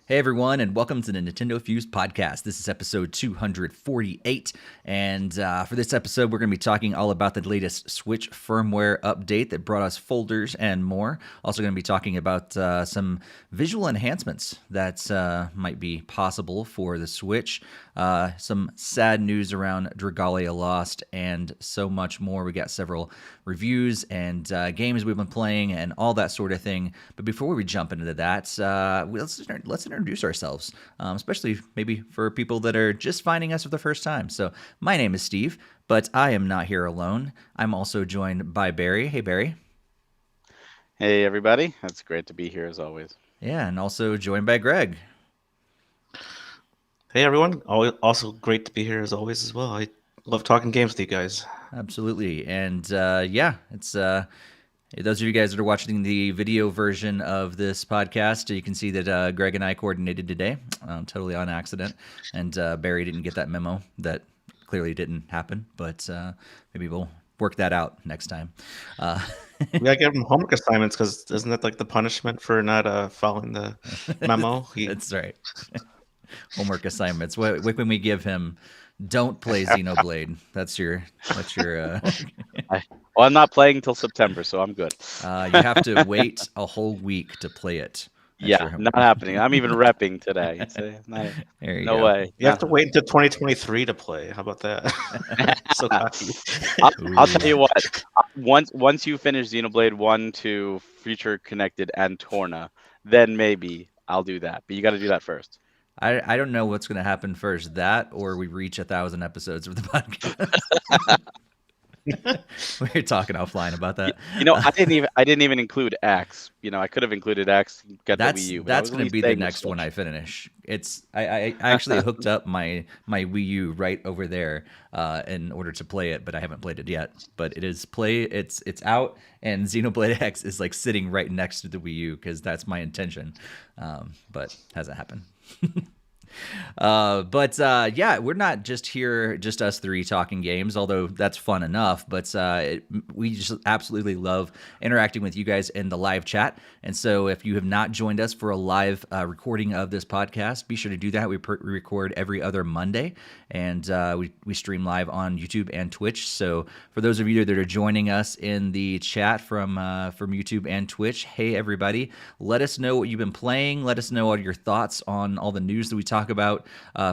Hey everyone, and welcome to the NintendoFuse Podcast. This is episode 248, and for this episode, we're going to be talking all about the latest Switch firmware update that brought us folders and more. Also going to be talking about some visual enhancements that might be possible for the Switch, some sad news around Dragalia Lost, and so much more. We got several reviews and games we've been playing and all that sort of thing. But before we jump into that, let's introduce ourselves, especially maybe for people that are just finding us for the first time. So my name is Steve, but I am not here alone. I'm also joined by Barry. Hey, Barry. Hey, everybody. It's great to be here as always. Yeah, and also joined by Greg. Hey everyone, also great to be here as always as well. I love talking games with you guys. Absolutely. And it's those of you guys that are watching the video version of this podcast, you can see that Greg and I coordinated today, totally on accident. And Barry didn't get that memo that clearly didn't happen, but maybe we'll work that out next time. We gotta give him homework assignments because isn't that like the punishment for not following the memo? That's right. Homework assignments. When we give him, don't play Xenoblade. That's your. I'm not playing until September, so I'm good. You have to wait a whole week to play it. Not happening. I'm even repping today. No way. You have to wait until 2023 to play. How about that? So cocky. I'll tell you what. Once you finish Xenoblade 1, 2, Future Connected, and Torna, then maybe I'll do that. But you got to do that first. I don't know what's going to happen first, that or we reach 1,000 episodes of the podcast. We're talking offline about that. I didn't even include X. I could have included X. Got the Wii U. That's going to be the next one I finish. I actually hooked up my Wii U right over there in order to play it, but I haven't played it yet. But it's out, and Xenoblade X is like sitting right next to the Wii U because that's my intention, but hasn't happened. We're not just here, just us three talking games, although that's fun enough. But we just absolutely love interacting with you guys in the live chat. And so if you have not joined us for a live recording of this podcast, be sure to do that. We record every other Monday, and we stream live on YouTube and Twitch. So for those of you that are joining us in the chat from YouTube and Twitch, hey everybody, let us know what you've been playing. Let us know all your thoughts on all the news that we talk about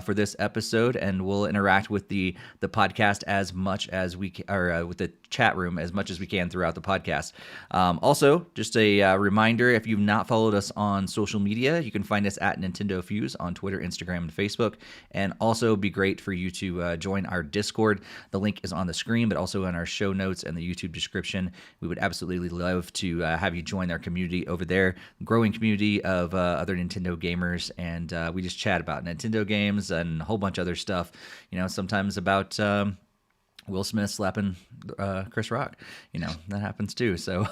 for this episode, and we'll interact with the podcast as much as we can, or with the chat room as much as we can throughout the podcast. Also, just a reminder, if you've not followed us on social media, you can find us at NintendoFuse on Twitter, Instagram, and Facebook. And also, it'd be great for you to join our Discord. The link is on the screen, but also in our show notes and the YouTube description. We would absolutely love to have you join our community over there, growing community of other Nintendo gamers, and we just chat about Nintendo games and a whole bunch of other stuff. Sometimes about Will Smith slapping Chris Rock. That happens too. So,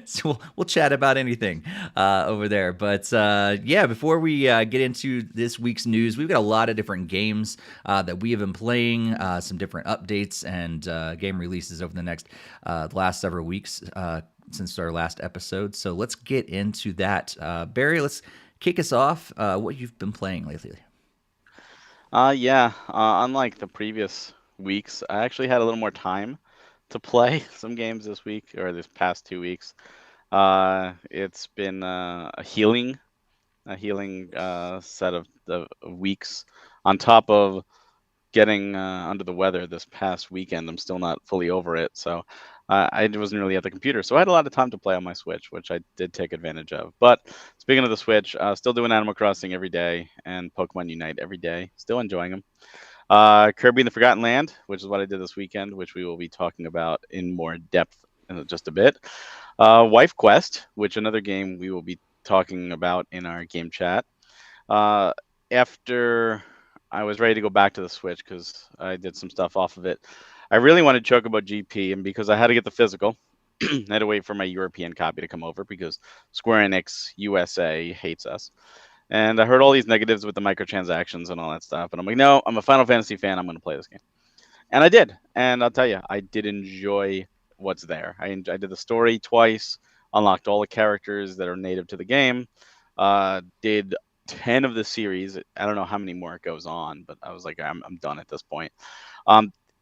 so we'll chat about anything over there. But before we get into this week's news, we've got a lot of different games that we have been playing, some different updates and game releases over the last several weeks since our last episode. So let's get into that. Barry, let's kick us off. What you've been playing lately? Unlike the previous weeks, I actually had a little more time to play some games this week, or this past 2 weeks. It's been a healing set of weeks on top of getting under the weather this past weekend. I'm still not fully over it, so I wasn't really at the computer, so I had a lot of time to play on my Switch, which I did take advantage of. But speaking of the Switch, still doing Animal Crossing every day and Pokemon Unite every day. Still enjoying them. Kirby in the Forgotten Land, which is what I did this weekend, which we will be talking about in more depth in just a bit. Wife Quest, which another game we will be talking about in our game chat. After I was ready to go back to the Switch because I did some stuff off of it, I really wanted Chocobo GP, and because I had to get the physical, I had to wait for my European copy to come over because Square Enix USA hates us. And I heard all these negatives with the microtransactions and all that stuff. And I'm like, no, I'm a Final Fantasy fan. I'm going to play this game. And I did. And I'll tell you, I did enjoy what's there. I did the story twice, unlocked all the characters that are native to the game, did 10 of the series. I don't know how many more it goes on, but I was like, I'm done at this point.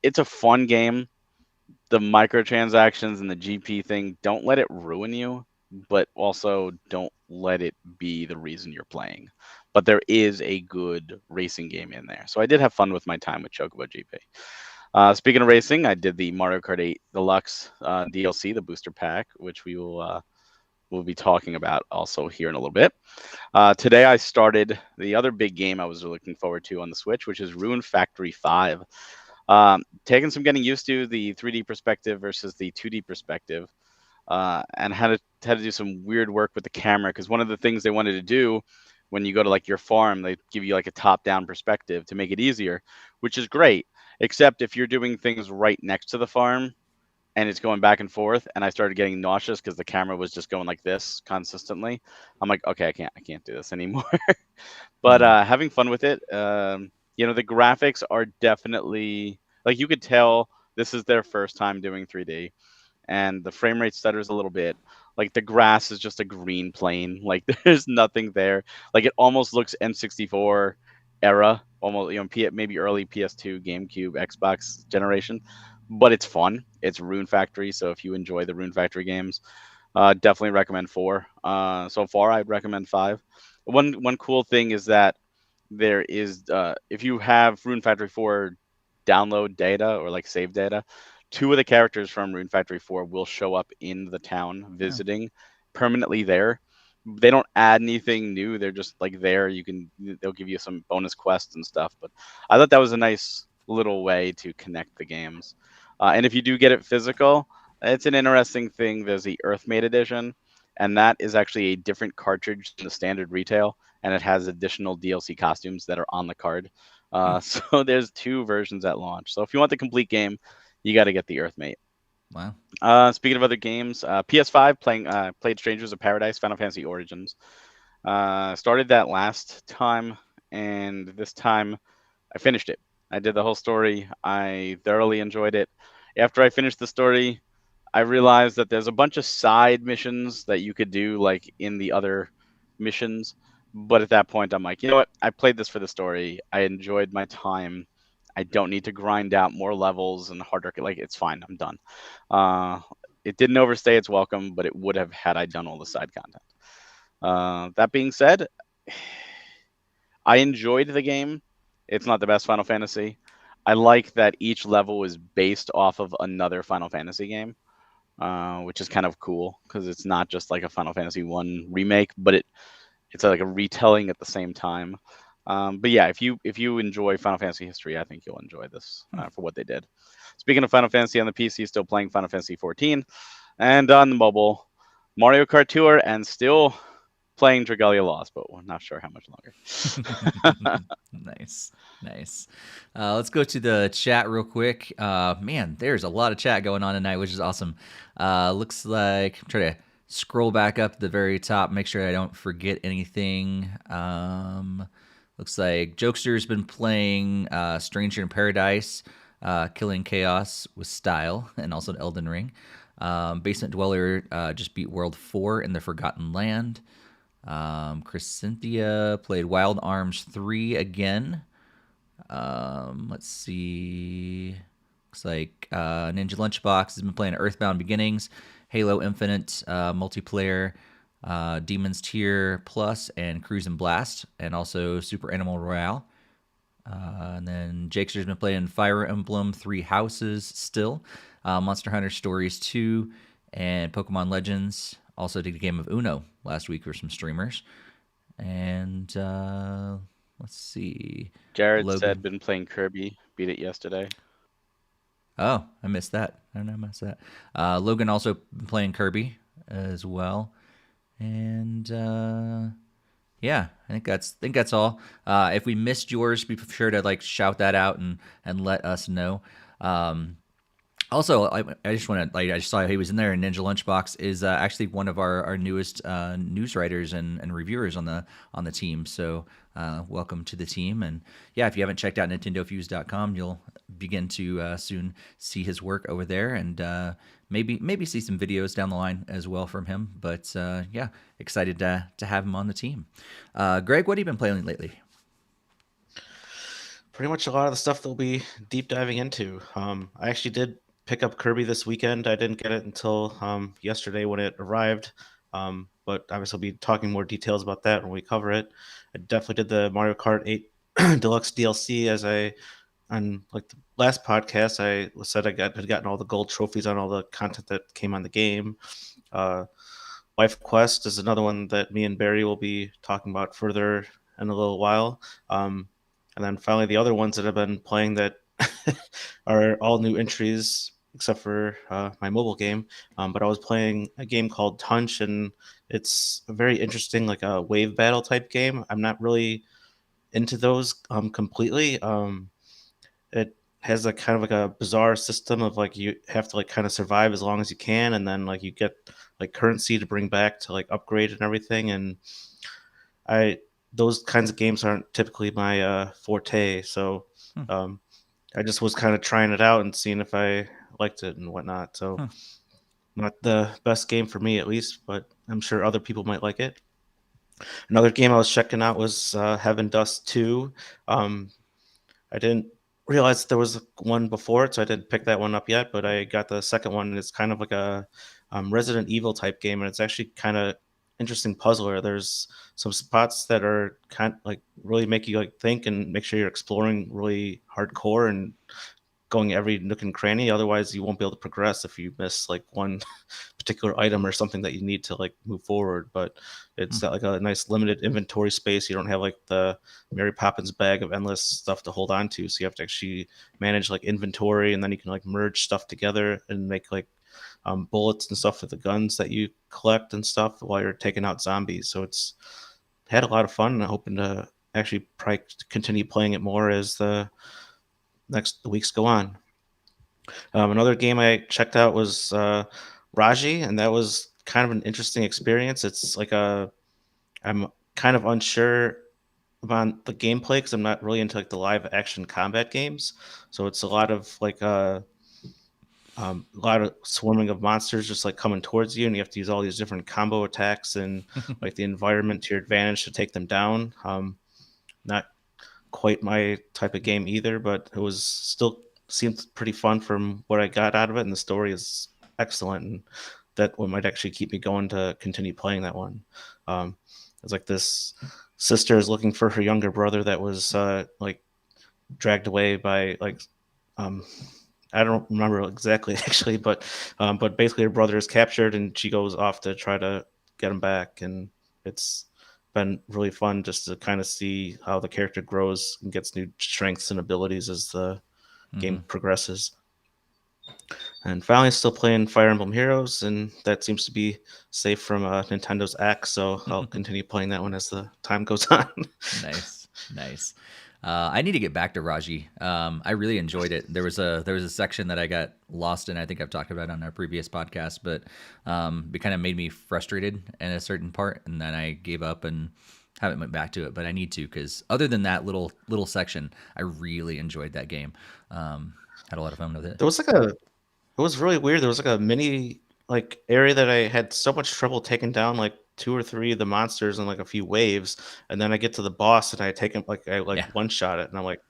It's a fun game. The microtransactions and the GP thing, don't let it ruin you, but also don't let it be the reason you're playing. But there is a good racing game in there. So I did have fun with my time with Chocobo GP. Speaking of racing, I did the Mario Kart 8 Deluxe DLC, the booster pack, which we'll be talking about also here in a little bit. Today I started the other big game I was looking forward to on the Switch, which is Rune Factory 5. Taking some getting used to the 3D perspective versus the 2D perspective, and had to do some weird work with the camera, because one of the things they wanted to do when you go to like your farm, they give you like a top-down perspective to make it easier, which is great, except if you're doing things right next to the farm and it's going back and forth, and I started getting nauseous because the camera was just going like this consistently. I'm like, okay, I can't do this anymore. But having fun with it. The graphics are definitely, like, you could tell this is their first time doing 3D, and the frame rate stutters a little bit. Like, the grass is just a green plane. Like, there's nothing there. Like, it almost looks N64 era, almost, maybe early PS2, GameCube, Xbox generation. But it's fun. It's Rune Factory, so if you enjoy the Rune Factory games, definitely recommend 4. So far, I'd recommend 5. One cool thing is that there is, if you have Rune Factory 4 download data or like save data, 2 of the characters from Rune Factory 4 will show up in the town visiting permanently there. They don't add anything new. They're just like there. They'll give you some bonus quests and stuff. But I thought that was a nice little way to connect the games. And if you do get it physical, it's an interesting thing. There's the Earthmate edition, and that is actually a different cartridge than the standard retail, and it has additional DLC costumes that are on the card. So there's 2 versions at launch. So if you want the complete game, you got to get the Earthmate. Wow. Speaking of other games, PS5 played Strangers of Paradise, Final Fantasy Origins. Started that last time, and this time I finished it. I did the whole story. I thoroughly enjoyed it. After I finished the story, I realized that there's a bunch of side missions that you could do, like in the other missions. But at that point, I'm like, you know what? I played this for the story. I enjoyed my time. I don't need to grind out more levels and harder. Like, it's fine. I'm done. It didn't overstay its welcome, but it would have had I done all the side content. That being said, I enjoyed the game. It's not the best Final Fantasy. I like that each level is based off of another Final Fantasy game, which is kind of cool because it's not just like a Final Fantasy 1 remake, but it's like a retelling at the same time. But yeah, if you enjoy Final Fantasy history, I think you'll enjoy this for what they did. Speaking of Final Fantasy on the PC, still playing Final Fantasy 14, and on the mobile, Mario Kart Tour, and still playing Dragalia Lost, but we're not sure how much longer. Nice. Let's go to the chat real quick. Man, there's a lot of chat going on tonight, which is awesome. Looks like I'm trying to scroll back up to the very top, make sure I don't forget anything. Looks like Jokester's been playing Stranger in Paradise, Killing Chaos with style, and also Elden Ring. Basement Dweller just beat World 4 in the Forgotten Land. Chris Cynthia played Wild Arms 3 again. Let's see. Looks like Ninja Lunchbox has been playing Earthbound Beginnings, Halo Infinite multiplayer, Demon's Tier Plus, and Cruise and Blast, and also Super Animal Royale. And then Jakester's been playing Fire Emblem 3 Houses still, Monster Hunter Stories 2, and Pokemon Legends. Also did a game of Uno last week for some streamers. And let's see. Jared said been playing Kirby, beat it yesterday. Oh, I missed that. I don't know, I missed that. Logan also been playing Kirby as well. And yeah, I think that's all. If we missed yours, be sure to like shout that out and let us know. Also, I just want to I just saw he was in there. And Ninja Lunchbox is actually one of our newest news writers and reviewers on the team. So welcome to the team. And yeah, if you haven't checked out NintendoFuse.com, you'll begin to soon see his work over there, and maybe see some videos down the line as well from him. But yeah, excited to have him on the team. Greg, what have you been playing lately? Pretty much a lot of the stuff that we'll be deep diving into. I actually did pick up Kirby this weekend. I didn't get it until yesterday when it arrived. But obviously, I'll be talking more details about that when we cover it. I definitely did the Mario Kart 8 Deluxe DLC on like the last podcast. I said had gotten all the gold trophies on all the content that came on the game. Life Quest is another one that me and Barry will be talking about further in a little while. And then finally, the other ones that I've been playing that are all new entries, except for my mobile game. But I was playing a game called Tunch, and it's a very interesting, like a wave battle type game. I'm not really into those completely. It has a kind of like a bizarre system of like you have to like kind of survive as long as you can, and then like you get like currency to bring back to like upgrade and everything. And I those kinds of games aren't typically my forte, so I just was kind of trying it out and seeing if I liked it and whatnot. So not the best game for me at least, but I'm sure other people might like it. Another game I was checking out was Heaven Dust 2. I didn't realize there was one before it, so I didn't pick that one up yet, but I got the second one, and it's kind of like a Resident Evil type game, and it's actually kind of interesting puzzler. There's some spots that are kind of like really make you like think and make sure you're exploring really hardcore and going every nook and cranny. Otherwise, you won't be able to progress if you miss like one particular item or something that you need to like move forward. But it's got like a nice limited inventory space. You don't have like the Mary Poppins bag of endless stuff to hold on to. So you have to actually manage like inventory, and then you can like merge stuff together and make like bullets and stuff for the guns that you collect and stuff while you're taking out zombies. So it's had a lot of fun, and I'm hoping to actually probably continue playing it more as the weeks go on. Another game I checked out was Raji, and that was kind of an interesting experience. It's like I'm kind of unsure about the gameplay because I'm not really into like the live action combat games. So it's a lot of like a lot of swarming of monsters just like coming towards you, and you have to use all these different combo attacks and like the environment to your advantage to take them down. Not quite my type of game either, but it was still seemed pretty fun from what I got out of it, and the story is excellent, and that one might actually keep me going to continue playing that one. It's like this sister is looking for her younger brother that was like dragged away by like I don't remember exactly actually, but basically her brother is captured and she goes off to try to get him back, and it's been really fun just to kind of see how the character grows and gets new strengths and abilities as the game progresses. And finally, still playing Fire Emblem Heroes, and that seems to be safe from Nintendo's axe, so I'll continue playing that one as the time goes on. Nice. I need to get back to Raji. I really enjoyed it. There was a section that I got lost in. I think I've talked about on our previous podcast, but it kind of made me frustrated in a certain part, and then I gave up and haven't went back to it. But I need to, because other than that little section, I really enjoyed that game. Had a lot of fun with it. It was really weird. There was like a mini like area that I had so much trouble taking down like two or three of the monsters in like a few waves, and then I get to the boss and I take him like one shot it, and I'm like,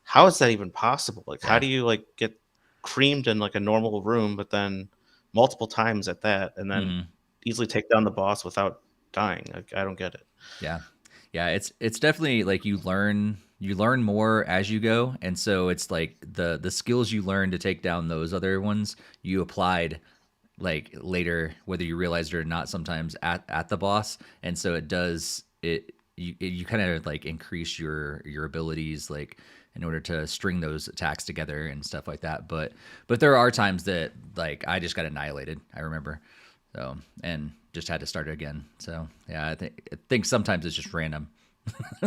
how is that even possible? Like, how do you like get creamed in like a normal room, but then multiple times at that, and then easily take down the boss without dying? Like, I don't get it. Yeah, it's definitely like you learn more as you go, and so it's like the skills you learn to take down those other ones you applied like later, whether you realized it or not, sometimes at the boss, and so you kind of like increase your abilities like in order to string those attacks together and stuff like that. But there are times that like I just got annihilated, I remember. So, and just had to start it again. So yeah, I think sometimes it's just random.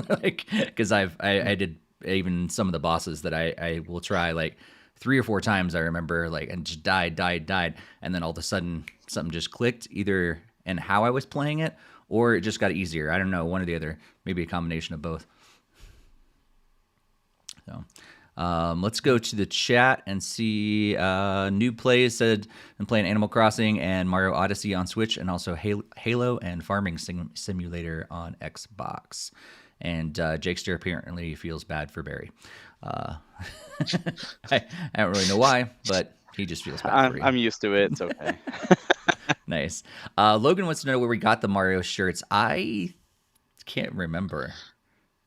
Like, because I did even some of the bosses that I will try, like 3 or 4 times I remember, like, and just died, and then all of a sudden something just clicked, either in how I was playing it or it just got easier. I don't know, one or the other, maybe a combination of both. So let's go to the chat and see. New Plays said I'm playing Animal Crossing and Mario Odyssey on Switch, and also Halo and Farming Simulator on Xbox. And Jakester apparently feels bad for Barry. I don't really know why, but he just feels bad for you. I'm used to it. It's okay. Nice. Logan wants to know where we got the Mario shirts. I can't remember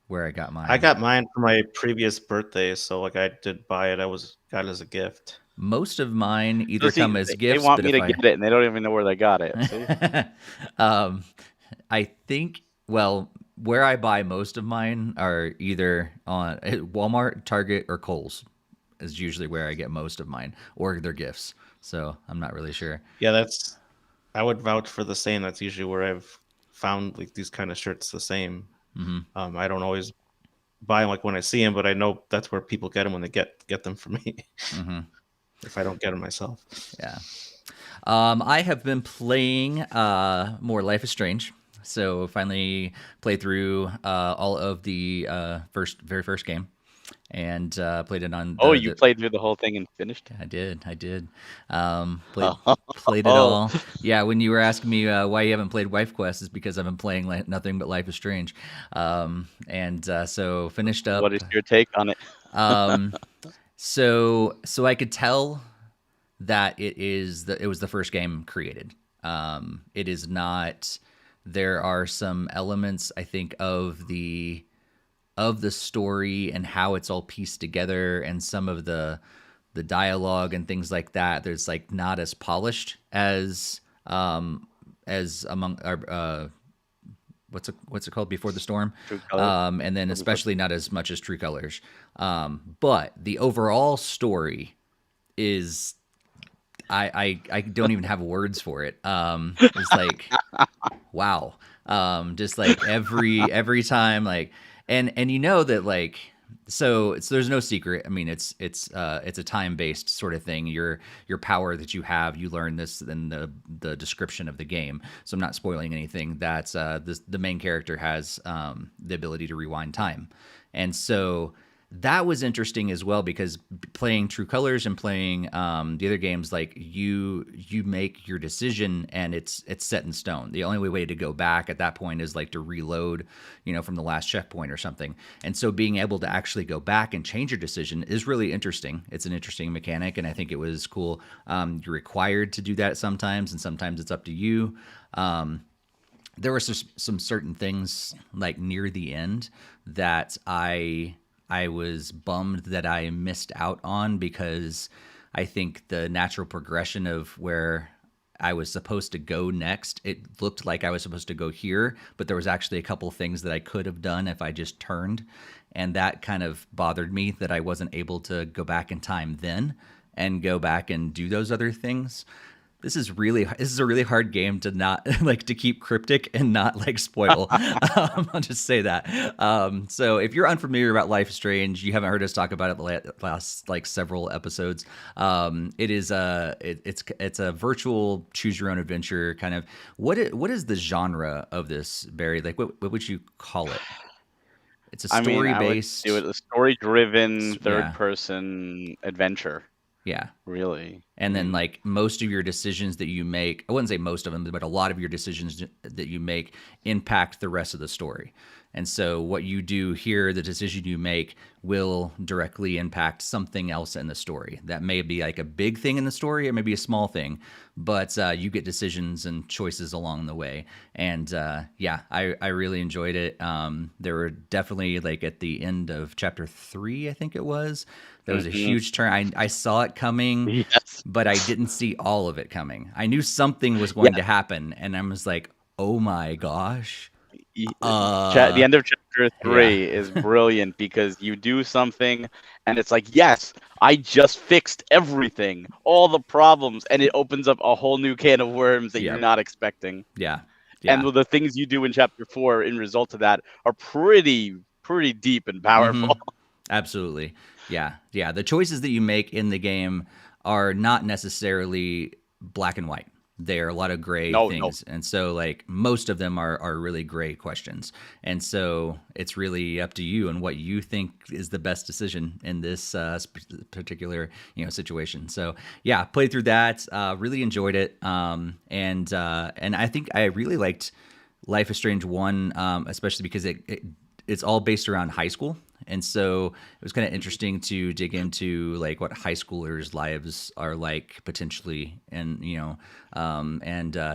where I got mine. I got mine for my previous birthday, so like I did buy it. Got it as a gift. Most of mine either come as gifts. They want me to get it, and they don't even know where they got it. I think, well, where I buy most of mine are either on Walmart, Target, or Kohl's is usually where I get most of mine, or they're gifts. So I'm not really sure. Yeah, I would vouch for the same. That's usually where I've found like these kind of shirts the same. Mm-hmm. I don't always buy them like when I see them, but I know that's where people get them when they get them for me. Mm-hmm. If I don't get them myself. Yeah. I have been playing more Life is Strange. So finally played through all of the very first game, and played it on. You played through the whole thing and finished? I did. Played it all. Yeah, when you were asking me why you haven't played Wife Quest, is because I've been playing nothing but Life is Strange, so finished up. What is your take on it? So I could tell that it was the first game created. It is not. There are some elements, I think, of the story and how it's all pieced together, and some of the dialogue and things like that. There's like not as polished as among our what's it called, Before the Storm, and then especially not as much as True Colors. But the overall story is. I don't even have words for it. It's like, wow. Just like every time, like, and you know that, like, so there's no secret. I mean, it's a time-based sort of thing. Your power that you have, you learn this in the description of the game. So I'm not spoiling anything. That's the main character has the ability to rewind time, and so that was interesting as well, because playing True Colors and playing the other games, like you make your decision and it's set in stone. The only way to go back at that point is like to reload, from the last checkpoint or something. And so being able to actually go back and change your decision is really interesting. It's an interesting mechanic, and I think it was cool. You're required to do that sometimes, and sometimes it's up to you. There were some certain things like near the end that I was bummed that I missed out on, because I think the natural progression of where I was supposed to go next, it looked like I was supposed to go here, but there was actually a couple things that I could have done if I just turned. And that kind of bothered me, that I wasn't able to go back in time then and go back and do those other things. This is a really hard game to not to keep cryptic and not spoil. I'll just say that. So if you're unfamiliar about Life is Strange, you haven't heard us talk about it the last several episodes. It is it's a virtual choose your own adventure kind of. What is the genre of this, Barry? What would you call it? It's a story based. I would do it a story driven third person adventure. Yeah. Really. And then most of your decisions that you make, I wouldn't say most of them, but a lot of your decisions that you make impact the rest of the story. And so what you do here, the decision you make, will directly impact something else in the story. That may be a big thing in the story, it may be a small thing, but you get decisions and choices along the way. And I really enjoyed it. There were definitely at the end of chapter 3, I think it was, there was a huge turn. I saw it coming, yes, but I didn't see all of it coming. I knew something was going to happen, and I was like, oh my gosh. The end of chapter 3 is brilliant, because you do something and it's like, yes, I just fixed everything, all the problems, and it opens up a whole new can of worms that you're not expecting. Yeah. And the things you do in chapter 4 in result to that are pretty deep and powerful. Absolutely. Yeah. Yeah. The choices that you make in the game are not necessarily black and white. They are a lot of gray No, no. things. And so, like, most of them are really gray questions. And so it's really up to you and what you think is the best decision in this particular, situation. So, yeah, played through that. Really enjoyed it. And I think I really liked Life is Strange 1, especially because it's all based around high school. And so it was kind of interesting to dig into like what high schoolers' lives are like potentially, and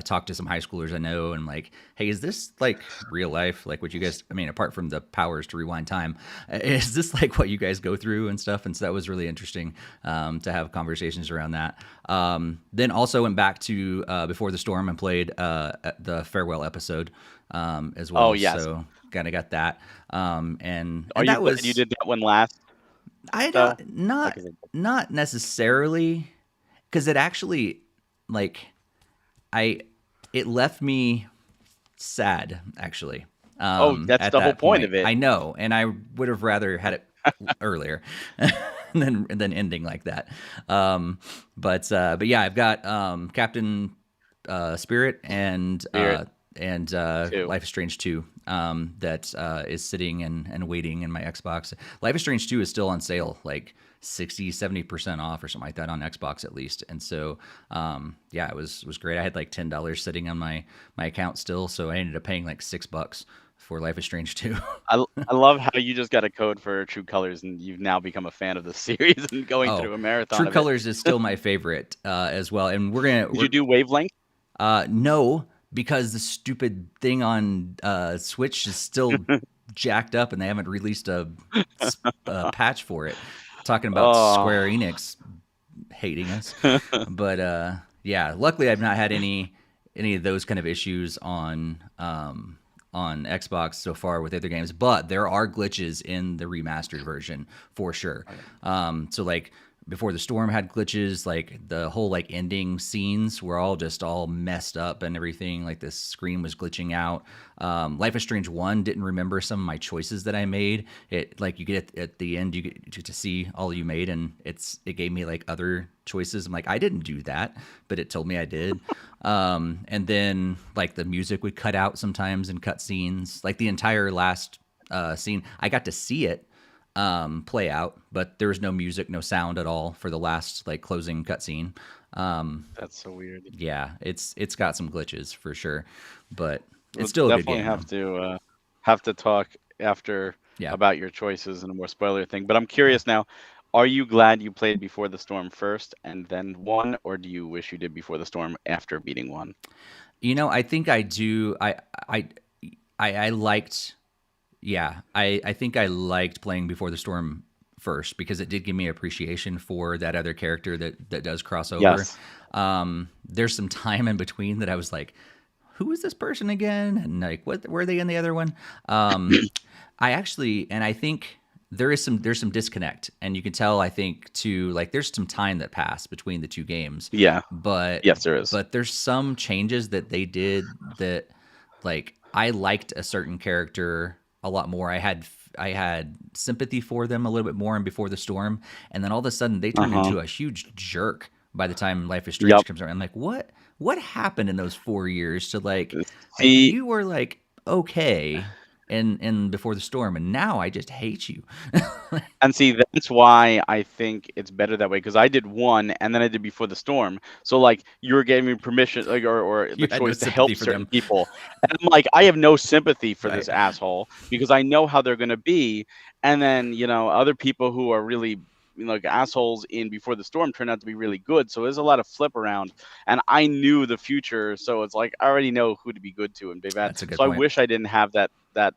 talk to some high schoolers I know, and like, hey, is this like real life? Like, what you guys? I mean, apart from the powers to rewind time, is this like what you guys go through and stuff? And so that was really interesting to have conversations around that. Then also went back to Before the Storm and played the farewell episode as well. Oh, yes. So kind of got that. And Are that you was glad you did that one last? I though? don't not Like, not necessarily, because it actually like it left me sad actually. That's At the whole that point of it. I know, and I would have rather had it earlier than ending like that. But yeah, I've got Captain Spirit and Two. Life is Strange 2 that is sitting and waiting in my Xbox. Life is Strange 2 is still on sale, like 60-70% off or something like that on Xbox at least. And so yeah, it was great. I had like $10 sitting on my account still, so I ended up paying like $6 for Life is Strange 2. I love how you just got a code for True Colors and you've now become a fan of the series and going through a marathon. True of Colors is still my favorite as well. And Did you do Wavelength? No, because the stupid thing on Switch is still jacked up, and they haven't released a patch for it. Talking about Square Enix hating us, but yeah, luckily I've not had any of those kind of issues on Xbox so far with other games. But there are glitches in the remastered version for sure. So like, Before the Storm had glitches, like the whole like ending scenes were all messed up and everything. Like the screen was glitching out. Life is Strange 1 didn't remember some of my choices that I made. It like you get at the end you get to see all you made, and it gave me like other choices. I'm like, I didn't do that, but it told me I did. And then like the music would cut out sometimes in cut scenes. Like the entire last scene, I got to see it play out, but there was no music, no sound at all for the last like closing cutscene. That's so weird. Yeah, it's got some glitches for sure, but it's still a good game. Definitely have to talk after Yeah. about your choices and a more spoiler thing. But I'm curious now, are you glad you played Before the Storm first and then 1, or do you wish you did Before the Storm after beating 1? I think I do. I liked. Yeah, I think I liked playing Before the Storm first because it did give me appreciation for that other character that does cross over. Yes. There's some time in between that I was like, who is this person again? And like, what were they in the other one? I think there's some disconnect, and you can tell, I think, too, like there's some time that passed between the two games. Yeah. But Yes, there is. But there's some changes that they did that, like, I liked a certain character a lot more. I had sympathy for them a little bit more in Before the Storm, and then all of a sudden they turned into a huge jerk by the time Life is Strange comes around. I'm like, what happened in those 4 years to like, you were like okay in Before the Storm, and now I just hate you. And see, that's why I think it's better that way, because I did 1 and then I did Before the Storm. So like you were giving me permission, like or the choice to help certain people. And I'm like, I have no sympathy for this asshole because I know how they're gonna be. And then, other people who are really like assholes in Before the Storm turned out to be really good. So there's a lot of flip around. And I knew the future, so it's like I already know who to be good to and be bad. That's a good point. I wish I didn't have that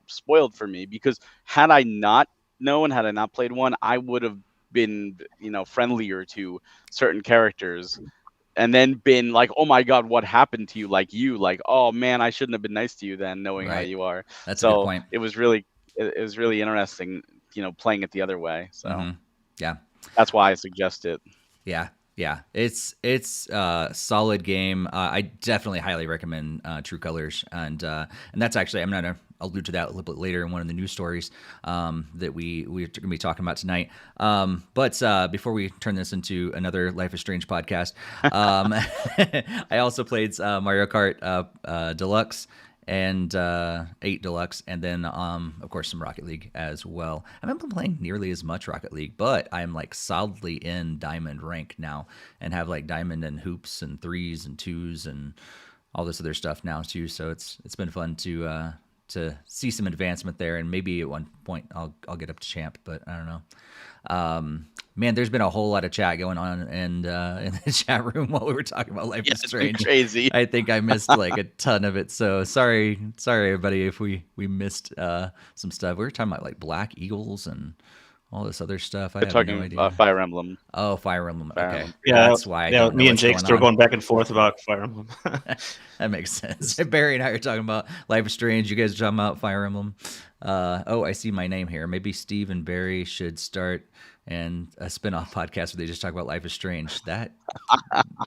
spoiled for me, because had I not known, had I not played 1, I would have been, friendlier to certain characters, and then been like, oh my god, what happened to you? Like, oh man, I shouldn't have been nice to you then, knowing how you are. That's a good point. It was really interesting, playing it the other way. So yeah, that's why I suggest it. Yeah. Yeah, it's solid game. I definitely highly recommend True Colors, and that's actually, I'm gonna allude to that a little bit later in one of the news stories that we're gonna be talking about tonight. But before we turn this into another Life is Strange podcast, I also played Mario Kart Deluxe and 8 Deluxe, and then of course some Rocket League as well. I haven't been playing nearly as much Rocket League, but I'm like solidly in Diamond rank now, and have like Diamond and hoops and 3s and 2s and all this other stuff now too. So it's been fun to see some advancement there, and maybe at one point I'll get up to champ, but I don't know. Man, there's been a whole lot of chat going on in the chat room while we were talking about Life is Strange. Crazy. I think I missed like a ton of it. So sorry everybody if we missed some stuff. We were talking about like Black Eagles and all this other stuff. I have no idea. Fire Emblem. Oh, Fire Emblem. Okay. Emblem. Yeah, that's why. Yeah, me and Jake still going back and forth about Fire Emblem. That makes sense. Barry and I are talking about Life is Strange. You guys are talking about Fire Emblem. Oh, I see my name here. Maybe Steve and Barry should start and a spin-off podcast where they just talk about Life is Strange. That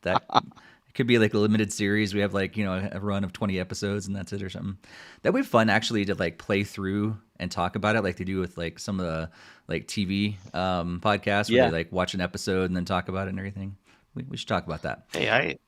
it could be like a limited series. We have like, a run of 20 episodes and that's it or something. That'd be fun actually to like play through and talk about it like they do with like some of the like TV podcasts where they like watch an episode and then talk about it and everything. We should talk about that. Hey,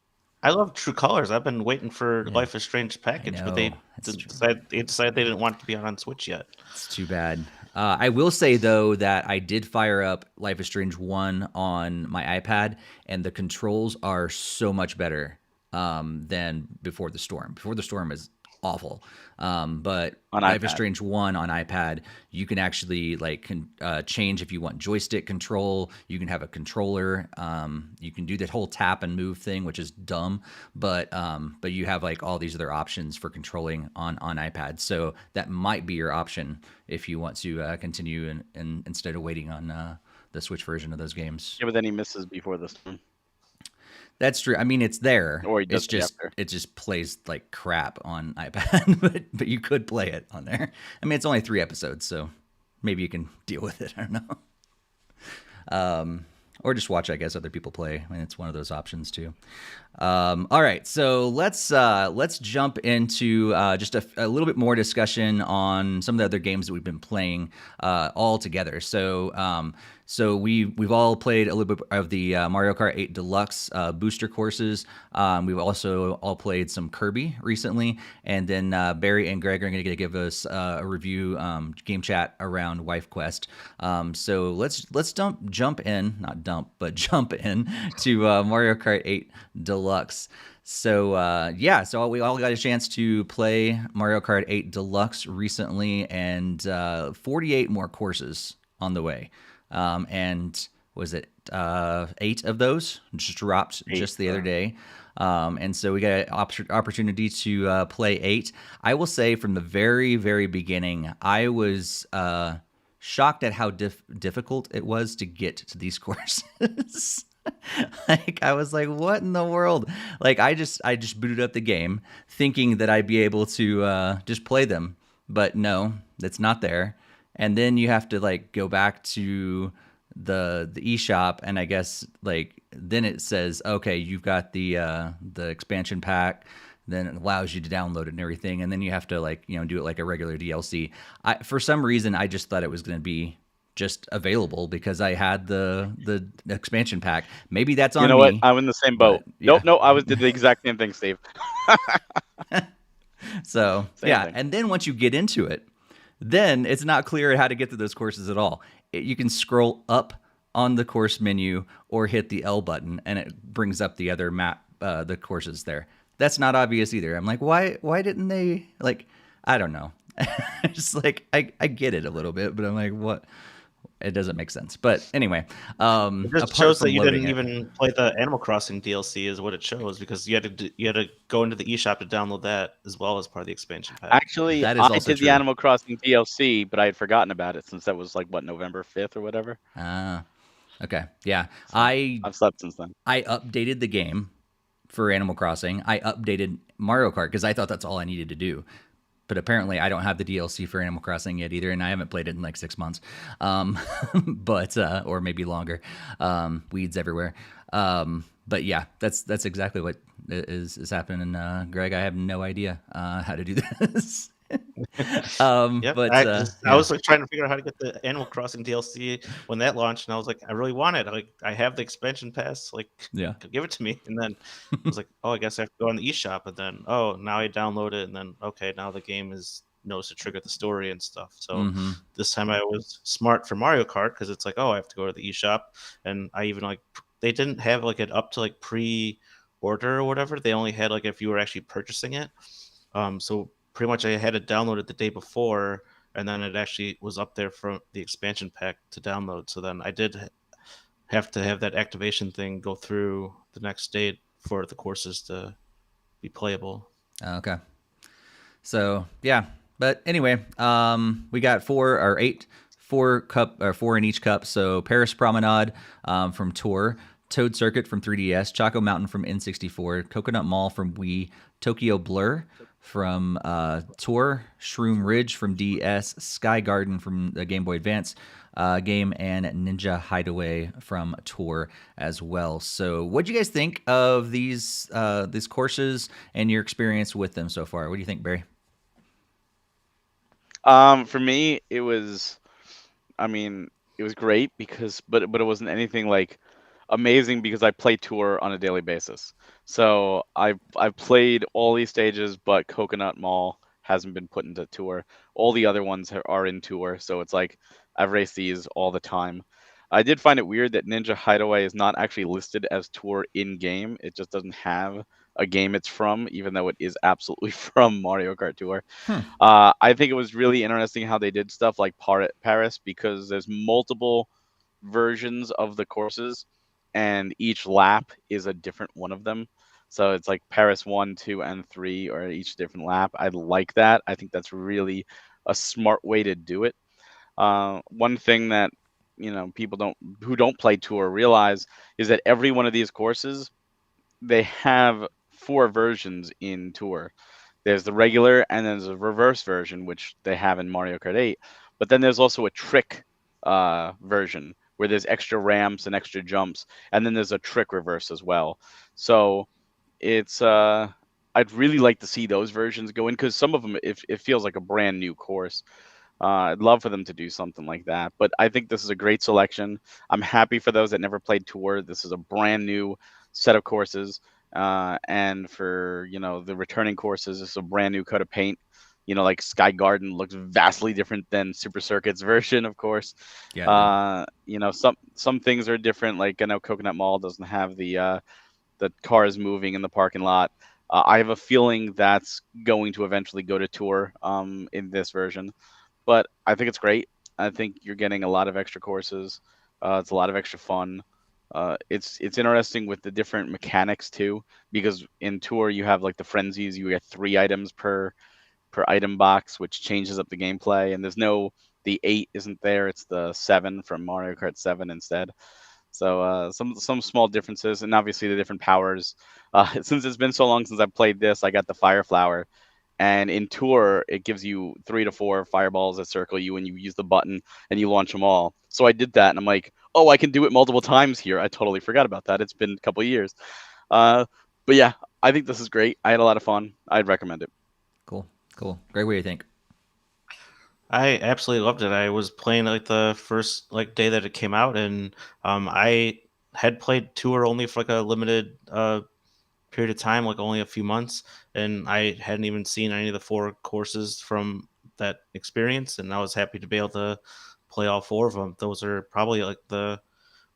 I love True Colors. I've been waiting for Life is Strange package, but they decided they didn't want it to be on Switch yet. It's too bad. I will say, though, that I did fire up Life is Strange 1 on my iPad, and the controls are so much better than Before the Storm. Before the Storm is awful. But on Life is Strange 1 on iPad, you can actually change if you want joystick control. You can have a controller. You can do that whole tap and move thing, which is dumb. But you have like all these other options for controlling on iPad. So that might be your option if you want to continue and instead of waiting on the Switch version of those games. Yeah, but then he misses Before the Storm. That's true. I mean, it's there. Or it just plays like crap on iPad, but you could play it on there. I mean, it's only 3 episodes, so maybe you can deal with it. I don't know. Or just watch, I guess, other people play. I mean, it's one of those options too. All right, so let's jump into just a little bit more discussion on some of the other games that we've been playing all together. So we've all played a little bit of the Mario Kart 8 Deluxe booster courses. We've also all played some Kirby recently, and then Barry and Greg are going to give us a review game chat around Wife Quest. So let's jump in to Mario Kart 8 Deluxe. So so we all got a chance to play Mario Kart 8 Deluxe recently, and 48 more courses on the way. And was it 8 of those just dropped just the other day? And so we got an opportunity to play 8. I will say from the very, very beginning, I was shocked at how difficult it was to get to these courses. Like I was like, what in the world? Like I just booted up the game thinking that I'd be able to just play them, but no, it's not there. And then you have to like go back to the eShop, and I guess like then it says, okay, you've got the expansion pack. Then it allows you to download it and everything, and then you have to like do it like a regular DLC. For some reason, I just thought it was going to be just available because I had the expansion pack. Maybe that's on me. You know what? I'm in the same boat. But, Nope. I did the exact same thing, Steve. So same thing. And then once you get into it, then it's not clear how to get to those courses at all. You can scroll up on the course menu or hit the L button, and it brings up the other map, the courses there. That's not obvious either. I'm like, why didn't they, like, I don't know. Just like, I get it a little bit, but I'm like, what? It doesn't make sense. But anyway, it just shows that you didn't even play the Animal Crossing DLC is what it shows, because you had to go into the eShop to download that as well as part of the expansion pack. Actually, I did the Animal Crossing DLC, but I had forgotten about it since that was like November 5th or whatever. Okay. Yeah. So I've slept since then. I updated the game for Animal Crossing. I updated Mario Kart because I thought that's all I needed to do. but apparently I don't have the DLC for Animal Crossing yet either, and I haven't played it in like 6 months, but or maybe longer. Weeds everywhere. But yeah, that's exactly what is happening. Greg, I have no idea how to do this. Yep, But I was like trying to figure out how to get the Animal Crossing DLC when that launched, and I was like, I really want it. Like, I have the expansion pass. Like, yeah, give it to me. And then I was like, oh, I guess I have to go on the eShop. And then, oh, now I download it, and then okay, now the game knows to trigger the story and stuff. So this time I was smart for Mario Kart because it's like, oh, I have to go to the eShop, and I even like they didn't have like it up to like pre-order or whatever. They only had like if you were actually purchasing it. So pretty much I had it downloaded the day before, and then it actually was up there for the expansion pack to download. So then I did have to have that activation thing go through the next day for the courses to be playable. Okay. So yeah, but anyway, we got 4 in each cup. So Paris Promenade from Tour, Toad Circuit from 3DS, Choco Mountain from N64, Coconut Mall from Wii, Tokyo Blur from Tour, Shroom Ridge from DS, Sky Garden from the Game Boy Advance game, and Ninja Hideaway from Tour as well. So what do you guys think of these courses and your experience with them so far? What do you think, Barry? For me, it was great but it wasn't anything like amazing because I play Tour on a daily basis. So I've played all these stages, but Coconut Mall hasn't been put into Tour. All the other ones are in Tour, so it's like I've raced these all the time. I did find it weird that Ninja Hideaway is not actually listed as Tour in game. It just doesn't have a game it's from, even though it is absolutely from Mario Kart Tour. I think it was really interesting how they did stuff like Paris because there's multiple versions of the courses, and each lap is a different one of them. So it's like Paris 1, 2, and 3 are each different lap. I like that. I think that's really a smart way to do it. One thing that people who don't play Tour realize is that every one of these courses, they have 4 versions in Tour. There's the regular, and then there's a reverse version, which they have in Mario Kart 8. But then there's also a trick version where there's extra ramps and extra jumps, and then there's a trick reverse as well. So it's I'd really like to see those versions go in because some of them it feels like a brand new course. I'd love for them to do something like that. But I think this is a great selection. I'm happy for those that never played Tour. This is a brand new set of courses. And for the returning courses, it's a brand new coat of paint. Like Sky Garden looks vastly different than Super Circuit's version, of course. Yeah. Some things are different. Like I know Coconut Mall doesn't have the cars moving in the parking lot. I have a feeling that's going to eventually go to Tour in this version, but I think it's great. I think you're getting a lot of extra courses. It's a lot of extra fun. It's interesting with the different mechanics too, because in Tour you have like the frenzies. You get 3 items per item box, which changes up the gameplay. And the 8 isn't there; it's the 7 from Mario Kart 7 instead. So some small differences, and obviously the different powers. Since it's been so long since I've played this, I got the Fire Flower, and in Tour it gives you 3 to 4 fireballs that circle you, and you use the button and you launch them all. So I did that, and I'm like, oh, I can do it multiple times here. I totally forgot about that. It's been a couple of years. But yeah, I think this is great. I had a lot of fun. I'd recommend it. Cool. Greg, what do you think? I absolutely loved it. I was playing like the first like day that it came out, and I had played Tour only for like a limited period of time, like only a few months, and I hadn't even seen any of the 4 courses from that experience, and I was happy to be able to play all 4 of them. Those are probably like the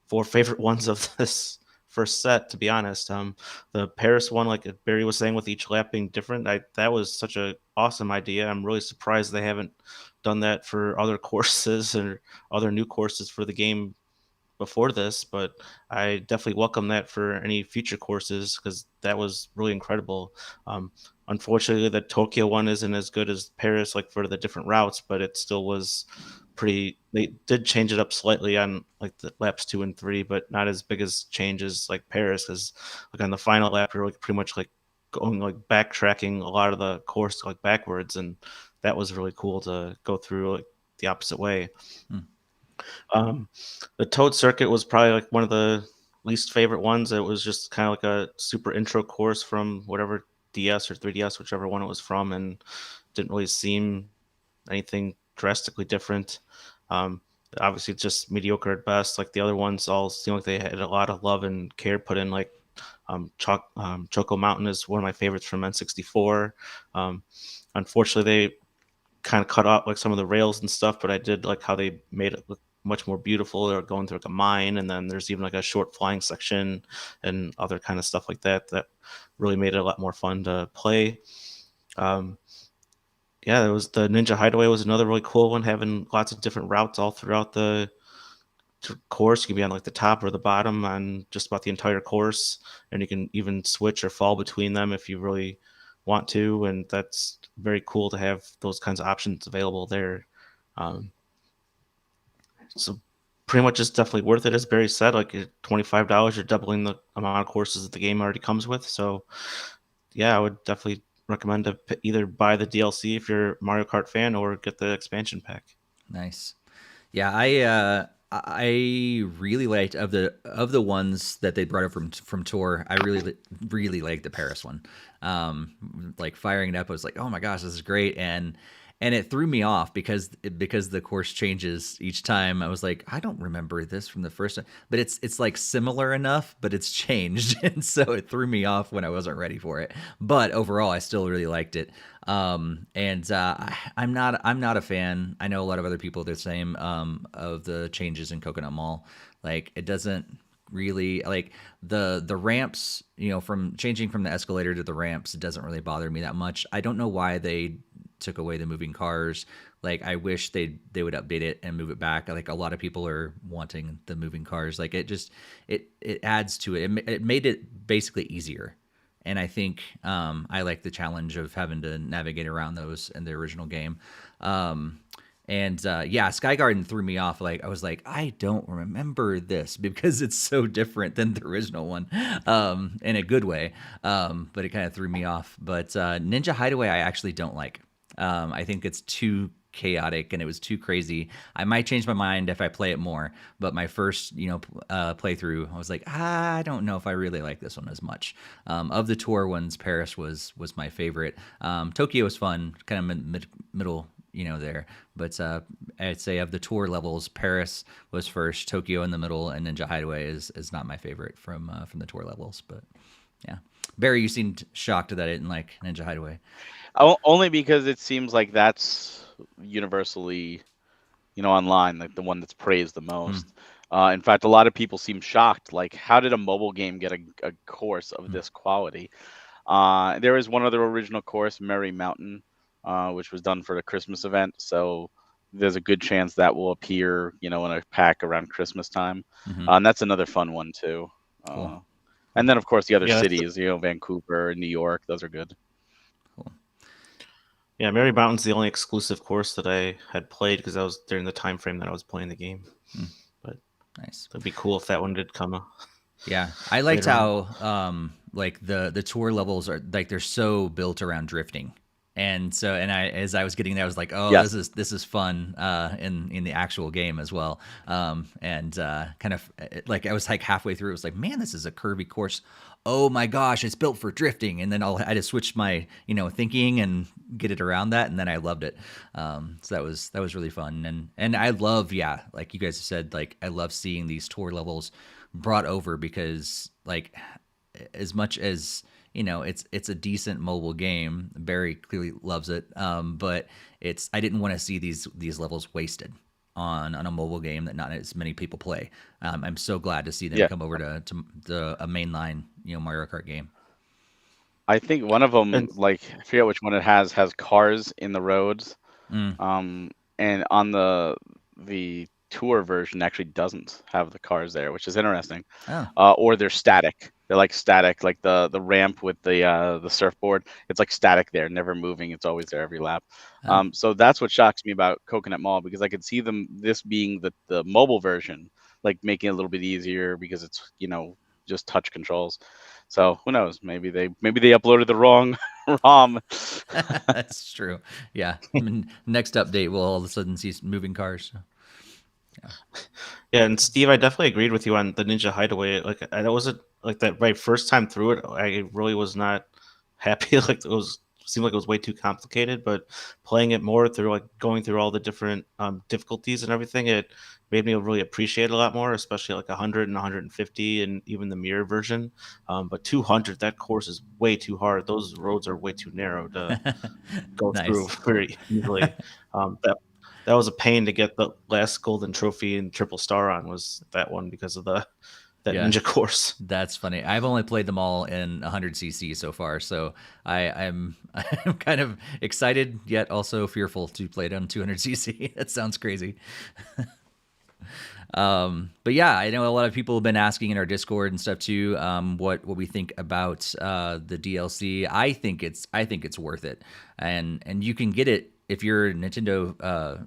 4 favorite ones of this first set, to be honest. The Paris one, like Barry was saying, with each lap being different, that was such a awesome idea. I'm really surprised they haven't done that for other courses or other new courses for the game before this, but I definitely welcome that for any future courses because that was really incredible. Unfortunately, the Tokyo one isn't as good as Paris, like for the different routes, but it still was pretty. They did change it up slightly on like the laps 2 and 3, but not as big as changes like Paris, because like on the final lap, you're like pretty much like going like backtracking a lot of the course like backwards, and that was really cool to go through like the opposite way. Hmm. The Toad Circuit was probably like one of the least favorite ones. It was just kind of like a super intro course from whatever DS or 3DS, whichever one it was from, and didn't really seem anything drastically different. Um, Obviously, it's just mediocre at best. Like the other ones, all seem like they had a lot of love and care put in. Like Choco Mountain is one of my favorites from N64. Um, Unfortunately, they kind of cut out like some of the rails and stuff, but I did like how they made it look much more beautiful. They're going through like a mine, and then there's even like a short flying section and other kind of stuff like that that really made it a lot more fun to play. Um, yeah, there was the Ninja Hideaway was another really cool one, having lots of different routes all throughout the course. You can be on like the top or the bottom on just about the entire course, and you can even switch or fall between them if you really want to. And that's very cool to have those kinds of options available there. Um, so pretty much it's definitely worth it. As Barry said, like at $25, you're doubling the amount of courses that the game already comes with. So yeah, I would definitely recommend to either buy the DLC if you're a Mario Kart fan or get the expansion pack. Nice. Yeah, I really liked of the ones that they brought up from tour. I really liked the Paris one. Like firing it up, I was like, oh my gosh, this is great, and it threw me off because the course changes each time. I was like, I don't remember this from the first time, but it's like similar enough, but it's changed, and so it threw me off when I wasn't ready for it. But overall, I still really liked it. I'm not a fan. I know a lot of other people are the same of the changes in Coconut Mall. Like it doesn't really like the ramps, from changing from the escalator to the ramps, it doesn't really bother me that much. I don't know why they took away the moving cars. Like I wish they would update it and move it back. Like a lot of people are wanting the moving cars. Like it adds to it. It made it basically easier. And I think I like the challenge of having to navigate around those in the original game. Yeah, Sky Garden threw me off. Like I was like, I don't remember this because it's so different than the original one, in a good way. But it kind of threw me off. But Ninja Hideaway, I actually don't like. I think it's too chaotic and it was too crazy. I might change my mind if I play it more, but my first playthrough, I was like, I don't know if I really like this one as much. Of the tour ones, Paris was my favorite. Tokyo was fun, kind of middle there, but I'd say of the tour levels, Paris was first, Tokyo in the middle, and Ninja Hideaway is not my favorite from the tour levels. But yeah, Barry, you seemed shocked that I didn't like Ninja Hideaway. Only because it seems like that's universally, online, like the one that's praised the most. In fact, a lot of people seem shocked. Like, how did a mobile game get a course of this quality? There is one other original course, Merry Mountain, which was done for the Christmas event. So there's a good chance that will appear, in a pack around Christmas time. And that's another fun one too. Cool. And then, of course, the other Yeah, cities, Vancouver, New York, those are good. Cool. Yeah, Merry Mountain's the only exclusive course that I had played because that was during the time frame that I was playing the game. But Nice. it'd be cool if that one did come up. Yeah, I liked later how like the tour levels are like they're so built around drifting. And so, as I was getting there, I was like, "Oh, Yes. this is fun in the actual game as well." Kind of like I was like halfway through, it was like, "Man, this is a Kirby course. Oh my gosh, it's built for drifting." And then I just switch my thinking and get it around that, and then I loved it. So that was really fun, and I love like you guys have said, like I love seeing these tour levels brought over because like as much as it's a decent mobile game. Barry clearly loves it, but I didn't want to see these levels wasted on a mobile game that not as many people play. I'm so glad to see them come over to a mainline Mario Kart game. I think one of them, like I forget which one it has cars in the roads, and on the tour version actually doesn't have the cars there, which is interesting. Or they're static. They're like static, like the ramp with the surfboard. It's like static there, never moving. It's always there every lap. So that's what shocks me about Coconut Mall, because I could see this being the mobile version, like making it a little bit easier because it's just touch controls. So who knows? Maybe they uploaded the wrong ROM. That's true. Yeah. I mean, next update, we'll all of a sudden see moving cars. Yeah, and Steve, I definitely agreed with you on the Ninja Hideaway. Like, I wasn't like that my first time through it. I really was not happy. Like, seemed like it was way too complicated. But playing it more through, like, going through all the different difficulties and everything, it made me really appreciate it a lot more. Especially like 100 and 150, and even the mirror version. But 200, that course is way too hard. Those roads are way too narrow to go through Nice. very easily. That was a pain to get the last golden trophy and triple star on, was that one, because of that Yeah. ninja course. That's funny. I've only played them all in 100cc so far, so I'm I'm kind of excited yet also fearful to play it on 200cc. That sounds crazy. But yeah, I know a lot of people have been asking in our Discord and stuff too, what we think about the DLC. I think it's worth it, and you can get it if you're a Nintendo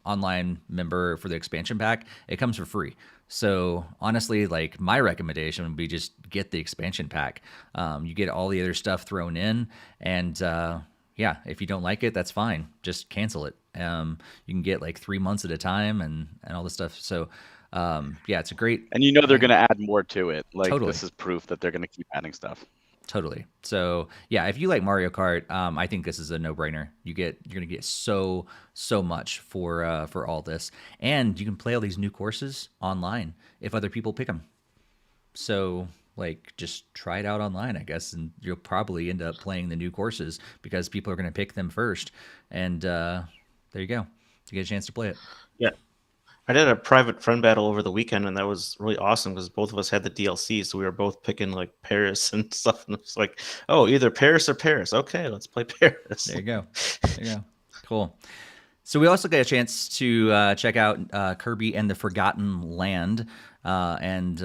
online member for the expansion pack. It comes for free. So honestly, like, my recommendation would be just get the expansion pack. You get all the other stuff thrown in, and yeah, if you don't like it, that's fine. Just cancel it. You can get like 3 months at a time and all this stuff. So yeah, it's a great. And you know they're going to add more to it. Like, Totally. this is proof that they're going to keep adding stuff. Totally. So yeah, if you like Mario Kart, I think this is a no-brainer. You're gonna get so much for all this, and you can play all these new courses online if other people pick them. So like, just try it out online, I guess, and you'll probably end up playing the new courses because people are gonna pick them first. And there you go. You get a chance to play it. Yeah. I did a private friend battle over the weekend, and that was really awesome because both of us had the DLC, so we were both picking like Paris and stuff. And it's like, oh, either Paris or Paris. Okay, let's play Paris. There you go. There you go. Cool. So we also got a chance to check out Kirby and the Forgotten Land, and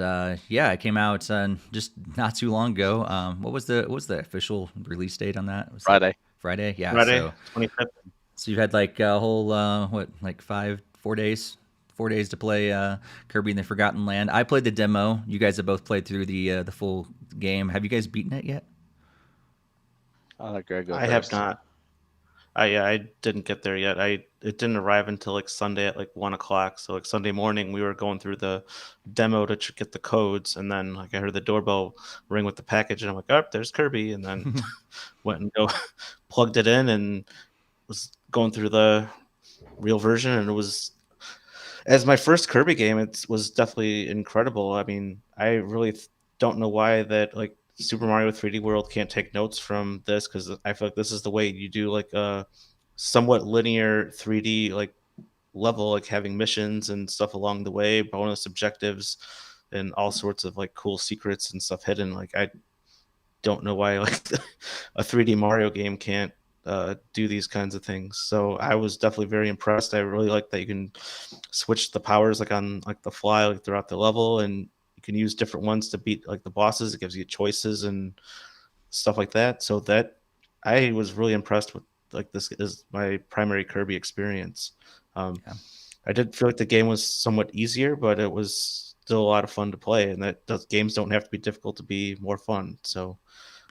yeah, it came out just not too long ago. What was the official release date on that? Was Friday. Friday, yeah. Friday, 25th. So you've had like a whole like 4 days, 4 days to play Kirby and the Forgotten Land. I played the demo. You guys have both played through the full game. Have you guys beaten it yet? I'll let Greg go I first. have not. I didn't get there yet. It didn't arrive until like Sunday at like 1:00. So like Sunday morning, we were going through the demo to get the codes, and then like I heard the doorbell ring with the package, and I'm like, oh, there's Kirby, and then went and plugged it in, and was going through the real version, and it was, as my first Kirby game, it was definitely incredible. I mean, I really don't know why that like Super Mario 3D World can't take notes from this, because I feel like this is the way you do like a somewhat linear 3D like level, like having missions and stuff along the way, bonus objectives, and all sorts of like cool secrets and stuff hidden. Like, I don't know why like a 3D Mario game can't do these kinds of things. So I was definitely very impressed. I really like that you can switch the powers like on like the fly, like throughout the level, and you can use different ones to beat like the bosses. It gives you choices and stuff like that. So that I was really impressed with. Like, this is my primary Kirby experience. Yeah. I did feel like the game was somewhat easier, but it was still a lot of fun to play, and games don't have to be difficult to be more fun. So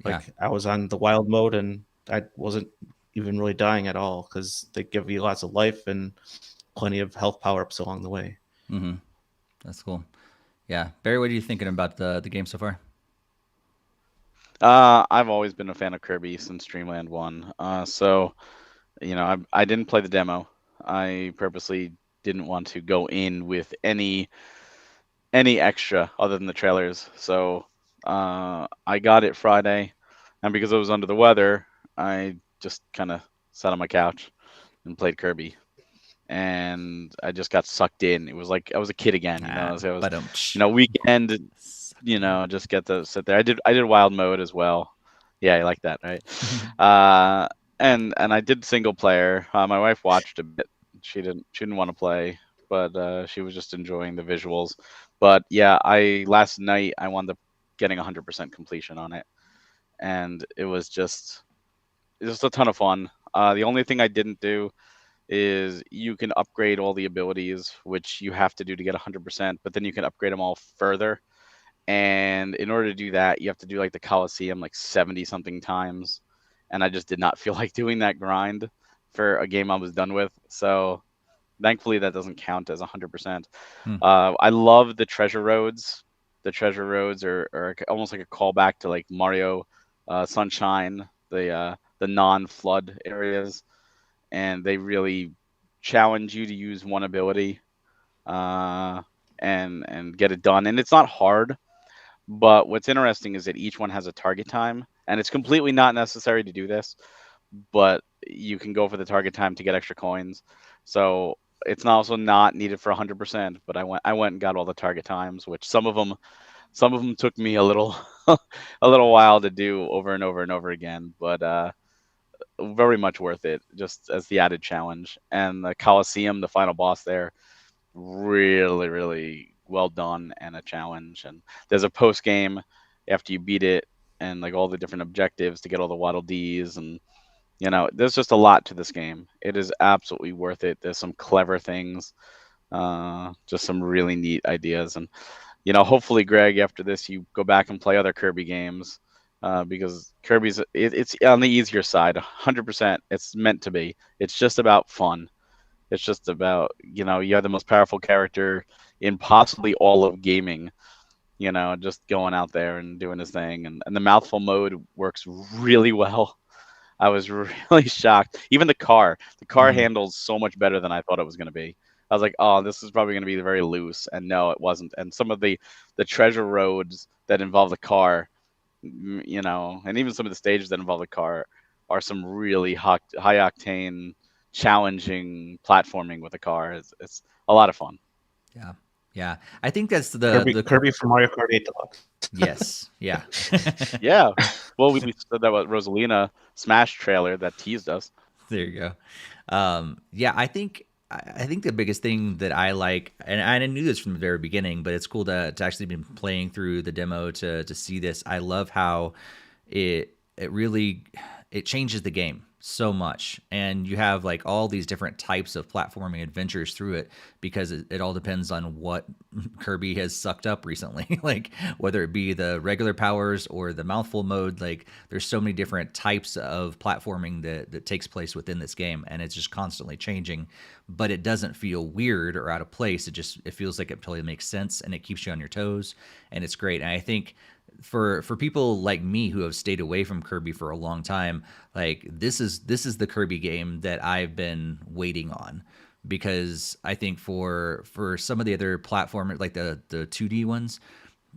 like, Yeah. I was on the wild mode, and I wasn't even really dying at all because they give you lots of life and plenty of health power-ups along the way. Mm-hmm. That's cool. Yeah, Barry, what are you thinking about the game so far? I've always been a fan of Kirby since Dreamland 1. So, you know, I didn't play the demo. I purposely didn't want to go in with any extra other than the trailers. So I got it Friday, and because I was under the weather, I just kind of sat on my couch and played Kirby. And I just got sucked in. It was like I was a kid again, you know. So it was, weekend, just get to sit there. I did wild mode as well. Yeah, I like that, right? And I did single player. My wife watched a bit. She didn't want to play, but she was just enjoying the visuals. But yeah, last night I wound up getting 100% completion on it, and it was just a ton of fun. The only thing I didn't do is you can upgrade all the abilities, which you have to do to get 100%, but then you can upgrade them all further. And in order to do that, you have to do like the Coliseum like 70 something times. And I just did not feel like doing that grind for a game I was done with. So thankfully that doesn't count as 100%. Hmm. I love the treasure roads. The treasure roads are almost like a callback to like Mario Sunshine, the non-flood areas, and they really challenge you to use one ability and get it done. And it's not hard, but what's interesting is that each one has a target time, and it's completely not necessary to do this, but you can go for the target time to get extra coins. So it's also not needed for 100%, but I went and got all the target times, which some of them took me a little a little while to do over and over and over again, but very much worth it just as the added challenge. And the Coliseum, the final boss there, really, really well done and a challenge. And there's a post game after you beat it, and like all the different objectives to get all the Waddle Dees, and there's just a lot to this game. It is absolutely worth it. There's some clever things, just some really neat ideas, and hopefully, Greg, after this, you go back and play other Kirby games. Because it's on the easier side, 100%. It's meant to be. It's just about fun. It's just about, you have the most powerful character in possibly all of gaming, just going out there and doing his thing. And the mouthful mode works really well. I was really shocked. Even the car Mhm. handles so much better than I thought it was going to be. I was like, oh, this is probably going to be very loose. And no, it wasn't. And some of the treasure roads that involve the car, and even some of the stages that involve the car are some really high octane, challenging platforming with the car. It's a lot of fun. Yeah. Yeah. I think that's Kirby from Mario Kart 8 Deluxe. Yes. Yeah. Yeah. Well, we said that with Rosalina Smash trailer that teased us. There you go. Yeah, I think the biggest thing that I like, and I knew this from the very beginning, but it's cool to actually been playing through the demo to see this. I love how it really it changes the game so much, and you have like all these different types of platforming adventures through it because it all depends on what Kirby has sucked up recently. Like whether it be the regular powers or the mouthful mode, like there's so many different types of platforming that takes place within this game, and it's just constantly changing, but it doesn't feel weird or out of place. It feels like it totally makes sense, and it keeps you on your toes, and it's great. And I think for people like me who have stayed away from Kirby for a long time, like this is the Kirby game that I've been waiting on, because I think for some of the other platformers, like the 2D ones,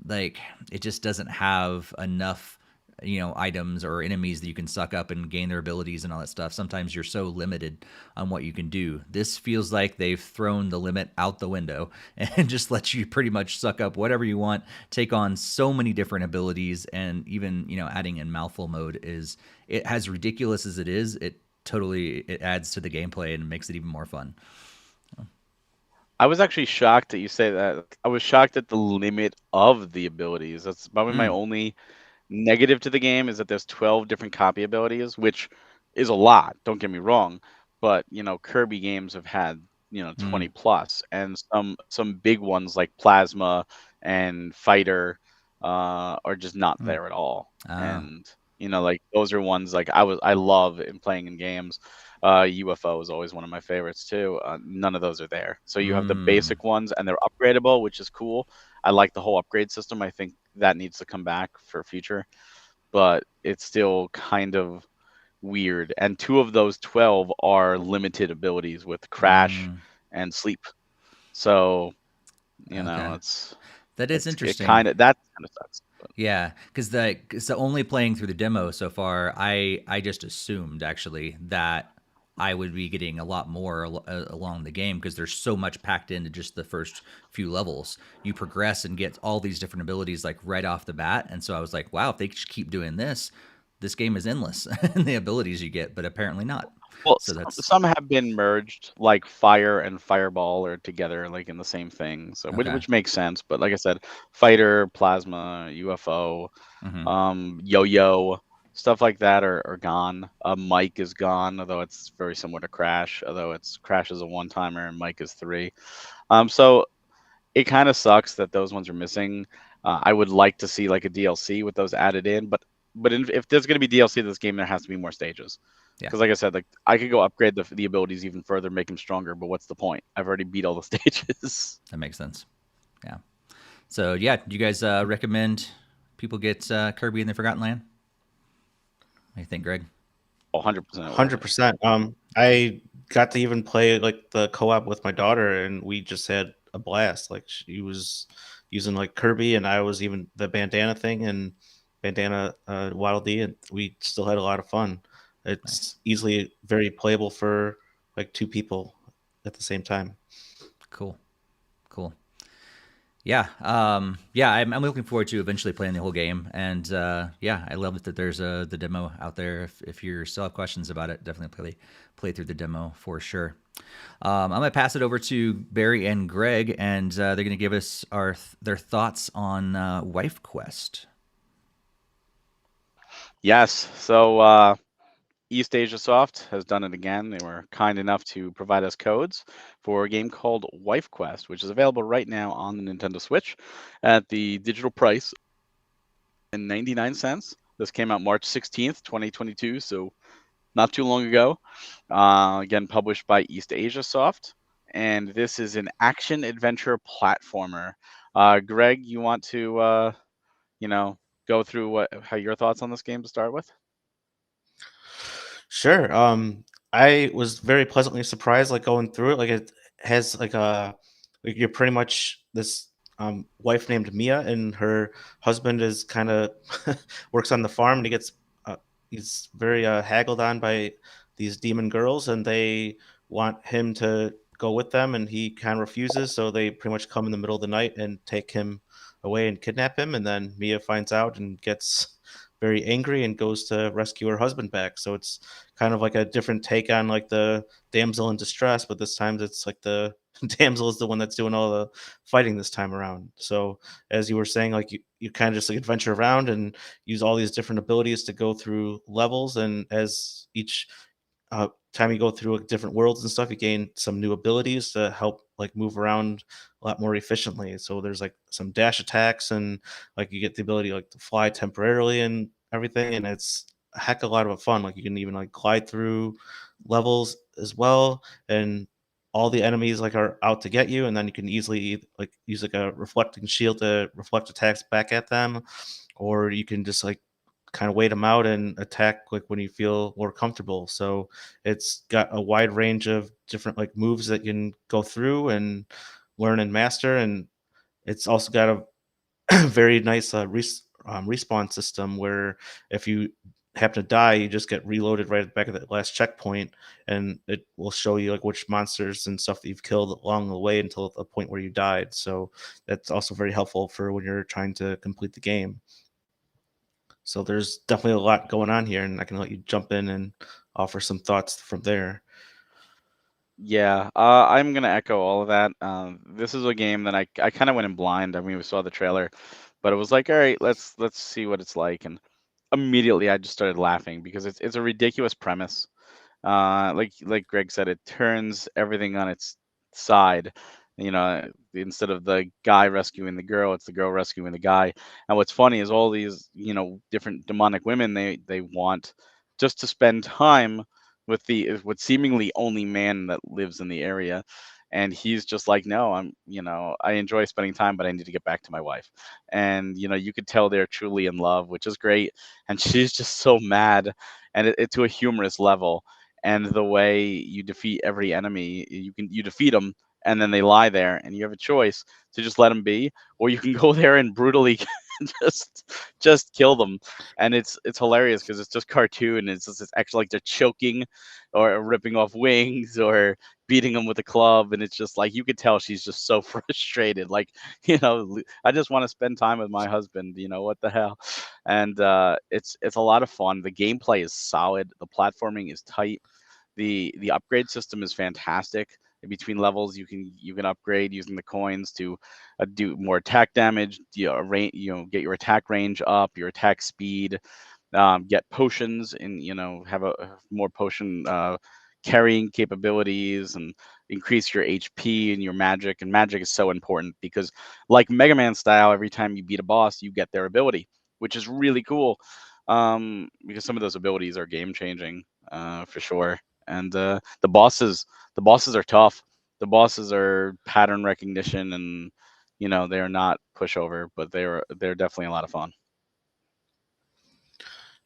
like it just doesn't have enough items or enemies that you can suck up and gain their abilities and all that stuff. Sometimes you're so limited on what you can do. This feels like they've thrown the limit out the window and just let you pretty much suck up whatever you want, take on so many different abilities, and even adding in mouthful mode it has ridiculous as it is, it adds to the gameplay and makes it even more fun. I was actually shocked that you say that. I was shocked at the limit of the abilities. That's probably my only negative to the game, is that there's 12 different copy abilities, which is a lot, don't get me wrong, but Kirby games have had 20 plus, and some big ones like Plasma and Fighter are just not there at all. And like those are ones like I love in playing in games. UFO is always one of my favorites too. None of those are there. So you have the basic ones, and they're upgradable, which is cool. I like the whole upgrade system. I think that needs to come back for future, but it's still kind of weird. And two of those 12 are limited abilities with Crash and Sleep. So, Okay. it's That is interesting. that kind of sucks. But. Yeah, because only playing through the demo so far, I just assumed actually that I would be getting a lot more along the game, because there's so much packed into just the first few levels. You progress and get all these different abilities like right off the bat, and so I was like, wow, if they just keep doing this, this game is endless in the abilities you get, but apparently not. Well, So that's some have been merged, like Fire and Fireball are together, like in the same thing. So okay. which makes sense. But like I said, Fighter, Plasma, UFO, Yo-Yo, stuff like that are gone. Mike is gone, although it's very similar to Crash. Although Crash is a one-timer and Mike is 3. So it kind of sucks that those ones are missing. I would like to see like a DLC with those added in, but if there's going to be DLC to this game, there has to be more stages. Yeah. Because like I said, like I could go upgrade the abilities even further, make them stronger, but what's the point? I've already beat all the stages. That makes sense. Yeah. So yeah, do you guys recommend people get Kirby in the Forgotten Land? What do you think, Greg? 100%. 100%. I got to even play like the co-op with my daughter, and we just had a blast. Like she was using like Kirby, and I was even the bandana thing and bandana Waddle Dee, and we still had a lot of fun. It's Nice. easily very playable for like two people at the same time. Cool. Yeah, I'm looking forward to eventually playing the whole game, and yeah, I love it that there's the demo out there. If you still have questions about it, definitely play through the demo for sure. I'm gonna pass it over to Barry and Greg, and they're gonna give us their thoughts on Wife Quest. Yes. So East Asia Soft has done it again. They were kind enough to provide us codes for a game called Wife Quest, which is available right now on the Nintendo Switch at the digital price in 99 cents. This came out March 16th, 2022, so not too long ago. Again, published by East Asia Soft. And this is an action adventure platformer. Greg, you want to, go through how your thoughts on this game to start with? Sure. I was very pleasantly surprised, like going through it. Like it has like you're pretty much this wife named Mia, and her husband is kind of works on the farm, and he's very haggled on by these demon girls, and they want him to go with them, and he kind of refuses. So they pretty much come in the middle of the night and take him away and kidnap him, and then Mia finds out and gets very angry and goes to rescue her husband back. So it's kind of like a different take on like the damsel in distress, but this time it's like the damsel is the one that's doing all the fighting this time around. So as you were saying, like you kind of just like adventure around and use all these different abilities to go through levels, and as each time you go through like, different worlds and stuff, you gain some new abilities to help like move around a lot more efficiently. So there's like some dash attacks, and like you get the ability like to fly temporarily and everything, and it's a heck of a lot of fun. Like you can even like glide through levels as well, and all the enemies like are out to get you, and then you can easily like use like a reflecting shield to reflect attacks back at them, or you can just like kind of wait them out and attack like when you feel more comfortable. So it's got a wide range of different like moves that you can go through and learn and master, and it's also got a very nice respawn system where if you happen to die, you just get reloaded right at the back of the last checkpoint, and it will show you like which monsters and stuff that you've killed along the way until the point where you died. So that's also very helpful for when you're trying to complete the game. So there's definitely a lot going on here, and I can let you jump in and offer some thoughts from there. Yeah, I'm gonna echo all of that. This is a game that I kind of went in blind. I mean, we saw the trailer, but it was like, all right, let's see what it's like, and immediately I just started laughing because it's a ridiculous premise. Like Greg said, it turns everything on its side. Instead of the guy rescuing the girl, it's the girl rescuing the guy. And what's funny is all these, different demonic women they want just to spend time with seemingly only man that lives in the area. And he's just like, no, I enjoy spending time, but I need to get back to my wife. And you could tell they're truly in love, which is great. And she's just so mad, and it to a humorous level. And the way you defeat every enemy, you defeat them, and then they lie there, and you have a choice to just let them be, or you can go there and brutally just kill them. And it's hilarious because it's just cartoon. It's actually like they're choking or ripping off wings or beating them with a club, and it's just like you could tell she's just so frustrated. Like, I just want to spend time with my husband. What the hell? And it's a lot of fun. The gameplay is solid. The platforming is tight. The upgrade system is fantastic. In between levels, you can upgrade using the coins to do more attack damage. Get your attack range up, your attack speed, get potions, and have a more potion carrying capabilities, and increase your HP and your magic. And magic is so important because, like Mega Man style, every time you beat a boss, you get their ability, which is really cool. Because some of those abilities are game changing, for sure. And the bosses are tough. The bosses are pattern recognition, and they are not pushover, but they're definitely a lot of fun.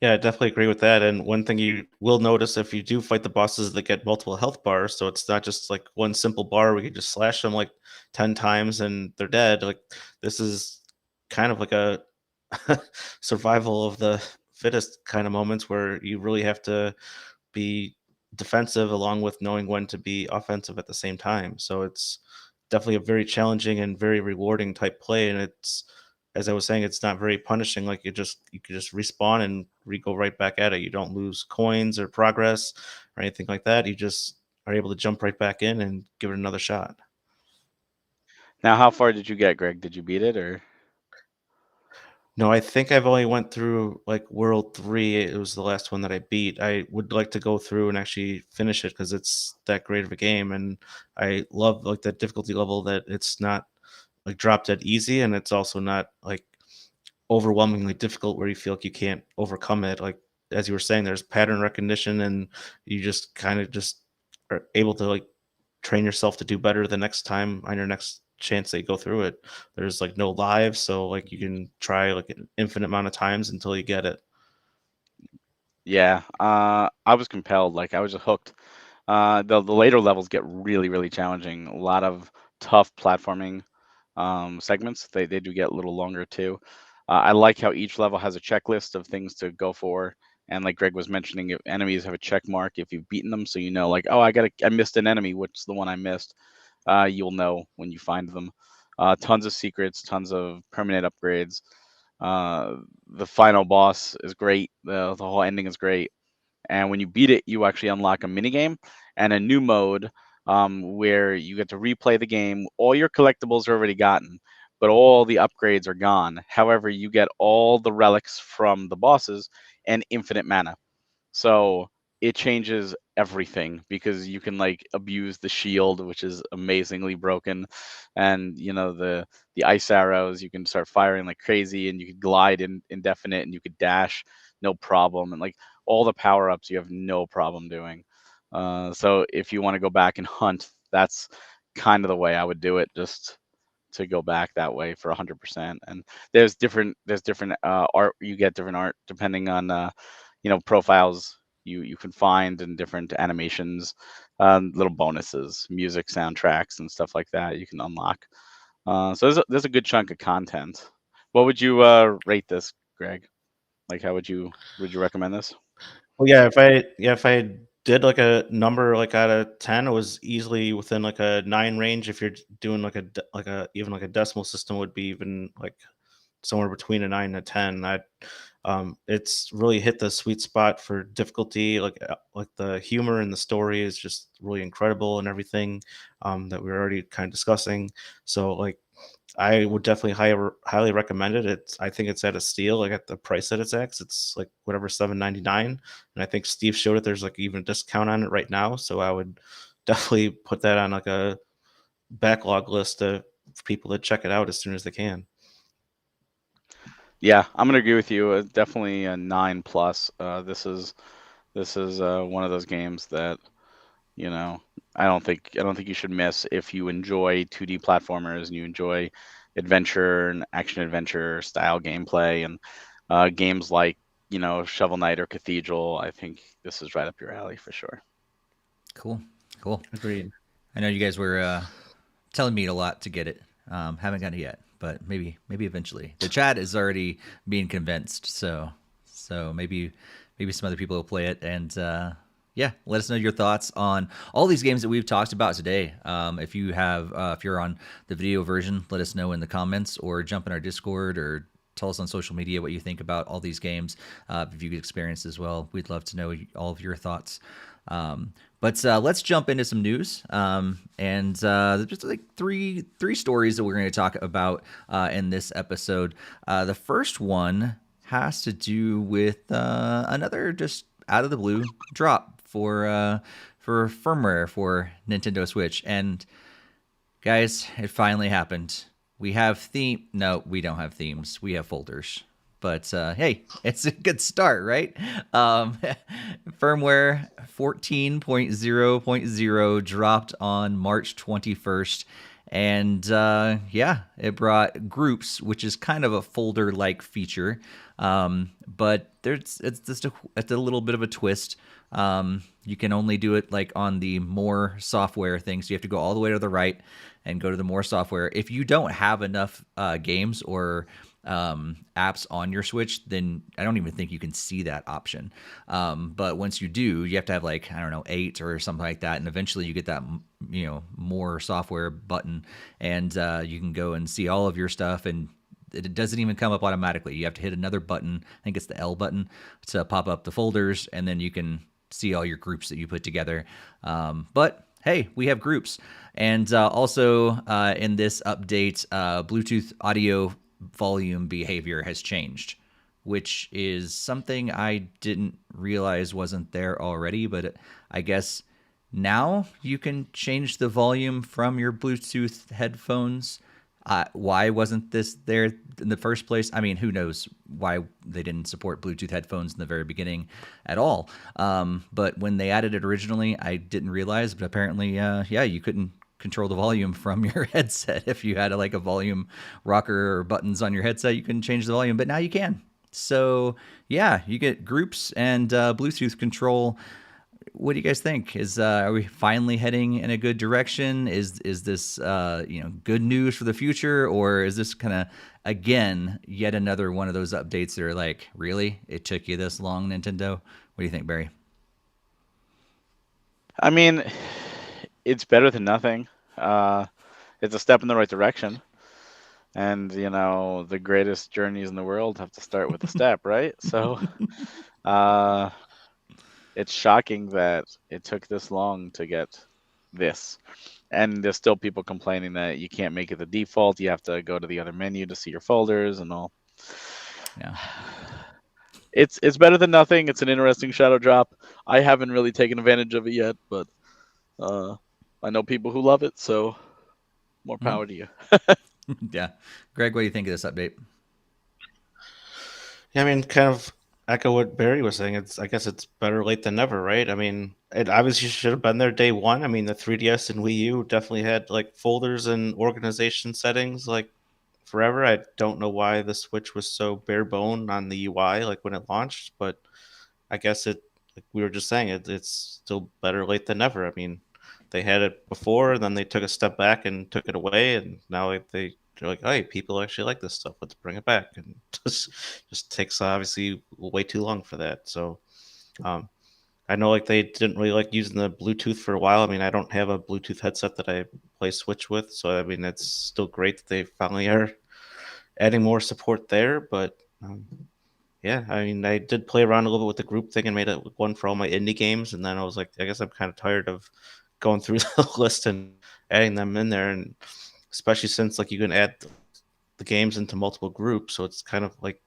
Yeah, I definitely agree with that. And one thing you will notice if you do fight the bosses that get multiple health bars, so it's not just like one simple bar where you just slash them like 10 times and they're dead. Like this is kind of like a survival of the fittest kind of moments where you really have to be defensive along with knowing when to be offensive at the same time. So it's definitely a very challenging and very rewarding type play. And it's, as I was saying, it's not very punishing. Like you could just respawn and go right back at it. You don't lose coins or progress or anything like that. You just are able to jump right back in and give it another shot. Now, how far did you get, Greg? Did you beat it, or? No, I think I've only went through like World 3. It was the last one that I beat. I would like to go through and actually finish it because it's that great of a game, and I love like that difficulty level that it's not like drop dead easy, and it's also not like overwhelmingly difficult where you feel like you can't overcome it. Like as you were saying, there's pattern recognition, and you just kind of just are able to like train yourself to do better the next time on your next chance that you go through it. There's like no lives, so like you can try like an infinite amount of times until you get it. Yeah, I was compelled. Like I was just hooked. The later levels get really, really challenging. A lot of tough platforming segments. They do get a little longer too. I like how each level has a checklist of things to go for. And like Greg was mentioning, if enemies have a check mark if you've beaten them, so like, oh, I missed an enemy. Which is the one I missed? You'll know when you find them. Tons of secrets, tons of permanent upgrades. Uh, the final boss is great. The whole ending is great. And when you beat it, you actually unlock a mini game and a new mode, where you get to replay the game. All your collectibles are already gotten, but all the upgrades are gone. However, you get all the relics from the bosses and infinite mana. So it changes everything because you can like abuse the shield, which is amazingly broken, and the ice arrows. You can start firing like crazy, and you could glide indefinite, and you could dash no problem, and like all the power ups you have no problem doing. So if you want to go back and hunt, that's kind of the way I would do it. Just to go back that way for 100%. And there's different art. You get different art depending on profiles you can find, and different animations, little bonuses, music soundtracks and stuff like that you can unlock. So there's a good chunk of content. What would you rate this, Greg? Like how would you recommend this? Well, if I did like a number like out of 10, it was easily within like a 9 range. If you're doing like like a even like a decimal system would be even like somewhere between a 9 and a 10. It's really hit the sweet spot for difficulty. Like the humor and the story is just really incredible and everything that we were already kind of discussing. So like I would definitely highly recommend it. I think it's at a steal. Like at the price that it's at, 'cause it's like whatever $7.99, and I think Steve showed it. There's like even a discount on it right now, so I would definitely put that on like a backlog list for people to check it out as soon as they can. Yeah, I'm gonna agree with you. Definitely a 9 plus. This is one of those games that you know I don't think you should miss if you enjoy 2D platformers and you enjoy adventure and action adventure style gameplay, and games like Shovel Knight or Cathedral. I think this is right up your alley for sure. Cool. Cool. Agreed. I know you guys were telling me a lot to get it. Haven't got it yet, but maybe eventually. The chat is already being convinced, so maybe some other people will play it, and yeah, let us know your thoughts on all these games that we've talked about today. If you're on the video version, let us know in the comments, or jump in our Discord, or tell us on social media what you think about all these games. If you could experience as well, we'd love to know all of your thoughts. But let's jump into some news. And there's just like three stories that we're going to talk about in this episode. The first one has to do with another just out of the blue drop for firmware for Nintendo Switch. And guys, it finally happened. We have theme. No, we don't have themes. We have folders. But hey, it's a good start, right? Firmware 14.0.0 dropped on March 21st. And yeah, it brought groups, which is kind of a folder-like feature. But it's just a little bit of a twist. You can only do it like on the more software thing. So you have to go all the way to the right and go to the more software. If you don't have enough games or apps on your Switch, then I don't even think you can see that option. But once you do, you have to have like, I don't know, 8 or something like that. And eventually you get that, more software button, and you can go and see all of your stuff, and it doesn't even come up automatically. You have to hit another button. I think it's the L button to pop up the folders, and then you can see all your groups that you put together. But hey, we have groups. And also in this update, Bluetooth audio volume behavior has changed, which is something I didn't realize wasn't there already. But I guess now you can change the volume from your Bluetooth headphones. Why wasn't this there in the first place? I mean, who knows why they didn't support Bluetooth headphones in the very beginning at all. But when they added it originally, I didn't realize. But apparently, you couldn't control the volume from your headset. If you had like a volume rocker or buttons on your headset, you couldn't change the volume. But now you can. So yeah, you get groups and Bluetooth control. What do you guys think? Are we finally heading in a good direction? Is this good news for the future, or is this kind of again yet another one of those updates that are like, really, it took you this long, Nintendo? What do you think, Barry? I mean, it's better than nothing. It's a step in the right direction, and the greatest journeys in the world have to start with a step, right? So. It's shocking that it took this long to get this. And there's still people complaining that you can't make it the default. You have to go to the other menu to see your folders and all. Yeah. It's better than nothing. It's an interesting shadow drop. I haven't really taken advantage of it yet, but I know people who love it, so more power to you. Yeah. Greg, what do you think of this update? Yeah, I mean, kind of echo what Barry was saying. I guess it's better late than never, right? I mean, it obviously should have been there day one. I mean, the 3DS and Wii U definitely had like folders and organization settings like forever. I don't know why the Switch was so bare bone on the UI like when it launched, but I guess like we were just saying, it's still better late than never. I mean, they had it before, then they took a step back and took it away, and now they're like, hey, people actually like this stuff. Let's bring it back. And just takes obviously way too long for that. So I know like they didn't really like using the Bluetooth for a while. I mean, I don't have a Bluetooth headset that I play Switch with. So, I mean, it's still great that they finally are adding more support there. But yeah, I mean, I did play around a little bit with the group thing and made it one for all my indie games. And then I was like, I guess I'm kind of tired of going through the list and adding them in there. And especially since like you can add the games into multiple groups, so it's kind of like,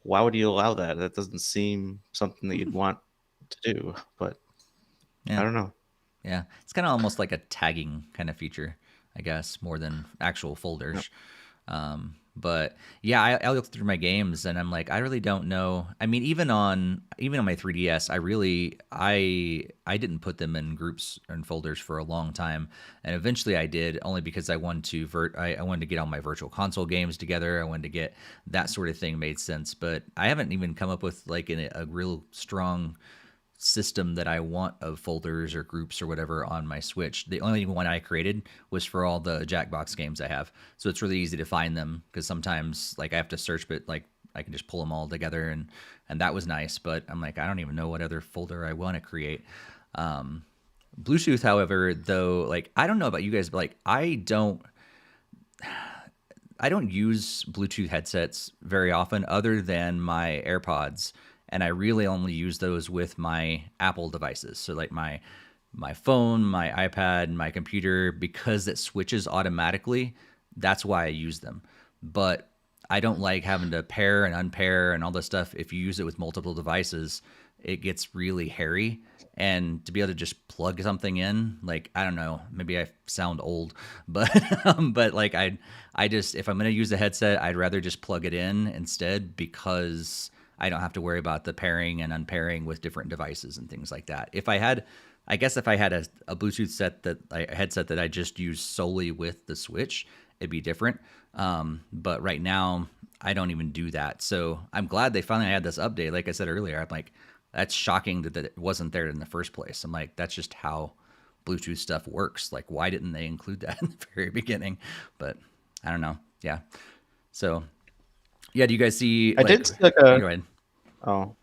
why would you allow that? That doesn't seem something that you'd want to do. But yeah. I don't know. Yeah, it's kind of almost like a tagging kind of feature, I guess, more than actual folders. Yep. But yeah, I look through my games and I'm like, I really don't know. I mean, even on my 3DS, I didn't put them in groups and folders for a long time, and eventually I did, only because I wanted to get all my virtual console games together. I wanted to get that sort of thing made sense, but I haven't even come up with like a real strong system that I want of folders or groups or whatever on my Switch. The only one I created was for all the Jackbox games I have, so it's really easy to find them, because sometimes like I have to search, but like I can just pull them all together, and that was nice. But I'm like, I don't even know what other folder I want to create. Bluetooth, however, though, like I don't know about you guys, but like I don't use Bluetooth headsets very often, other than my AirPods. And I really only use those with my Apple devices. So like my phone, my iPad, my computer, because it switches automatically, that's why I use them. But I don't like having to pair and unpair and all this stuff. If you use it with multiple devices, it gets really hairy. And to be able to just plug something in, like, I don't know, maybe I sound old, but but like I just, if I'm going to use a headset, I'd rather just plug it in instead, because I don't have to worry about the pairing and unpairing with different devices and things like that. If I had, I guess if I had a Bluetooth a headset that I just use solely with the Switch, it'd be different. But right now, I don't even do that. So I'm glad they finally had this update. Like I said earlier, I'm like, that's shocking that it wasn't there in the first place. I'm like, that's just how Bluetooth stuff works. Like, why didn't they include that in the very beginning? But I don't know. Yeah. So, yeah, do you guys see? I did see go ahead. Oh,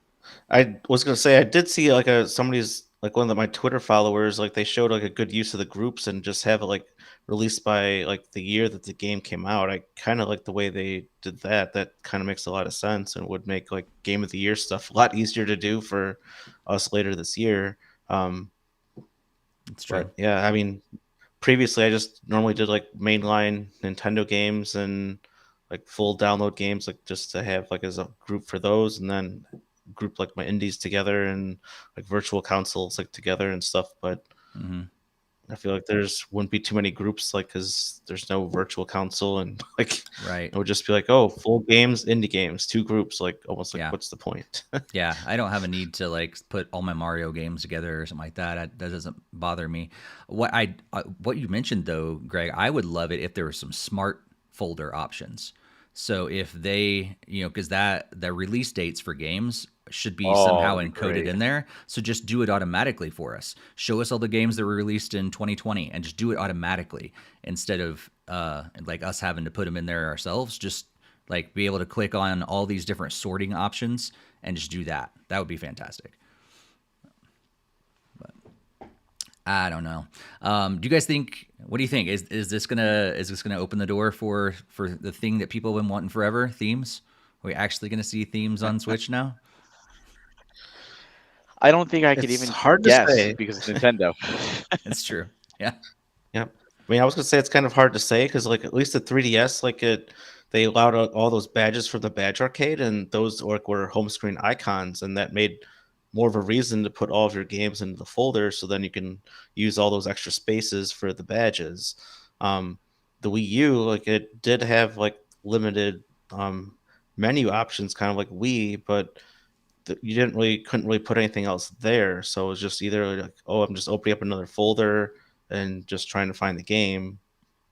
I was gonna say I did see like somebody's like one of my Twitter followers, like they showed like a good use of the groups and just have it like released by like the year that the game came out. I kind of like the way they did that. That kind of makes a lot of sense and would make like game of the year stuff a lot easier to do for us later this year. It's true. But yeah, I mean, previously I just normally did like mainline Nintendo games and like full download games, like just to have like as a group for those, and then group like my indies together and like virtual consoles like together and stuff. But Mm-hmm. I feel like there's wouldn't be too many groups, like because there's no virtual console, and like Right. it would just be like, oh, full games, indie games, two groups, like almost like Yeah. what's the point? Yeah, I don't have a need to like put all my Mario games together or something like that. That doesn't bother me. What you mentioned though, Greg, I would love it if there were some smart folder options. So if they, because the release dates for games should be somehow that'd be encoded great. in there. So just do it automatically for us. Show us all the games that were released in 2020 and just do it automatically instead of like us having to put them in there ourselves. Just like be able to click on all these different sorting options and just do that. That would be fantastic. But I don't know. Do you guys think? What do you think? Is this gonna open the door for the thing that people have been wanting forever? Themes? Are we actually gonna see themes on Switch now? I don't think I could It's even hard to guess say. because it's Nintendo. It's true. Yeah. Yep. I mean, I was gonna say it's kind of hard to say because, like, at least the 3DS, like they allowed out all those badges from the Badge Arcade, and those like were home screen icons, and that made more of a reason to put all of your games into the folder, so then you can use all those extra spaces for the badges. Um, the Wii U, like, it did have like limited menu options, kind of like Wii, but you couldn't really put anything else there. So it was just either like, oh, I'm just opening up another folder and just trying to find the game.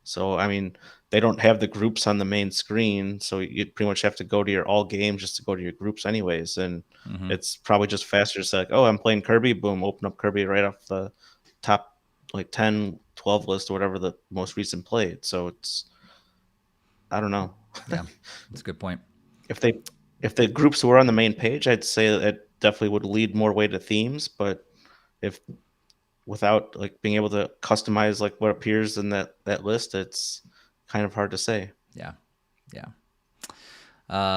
So I mean, they don't have the groups on the main screen, so you pretty much have to go to your all games just to go to your groups anyways. And Mm-hmm. it's probably just faster to say like, oh, I'm playing Kirby, boom, open up Kirby right off the top like 10, 12 list or whatever the most recent played. So it's, I don't know. Yeah, that's a good point. if they if the groups were on the main page, I'd say that it definitely would lead more way to themes. But if without like being able to customize like what appears in that list, it's kind of hard to say. Yeah. Yeah.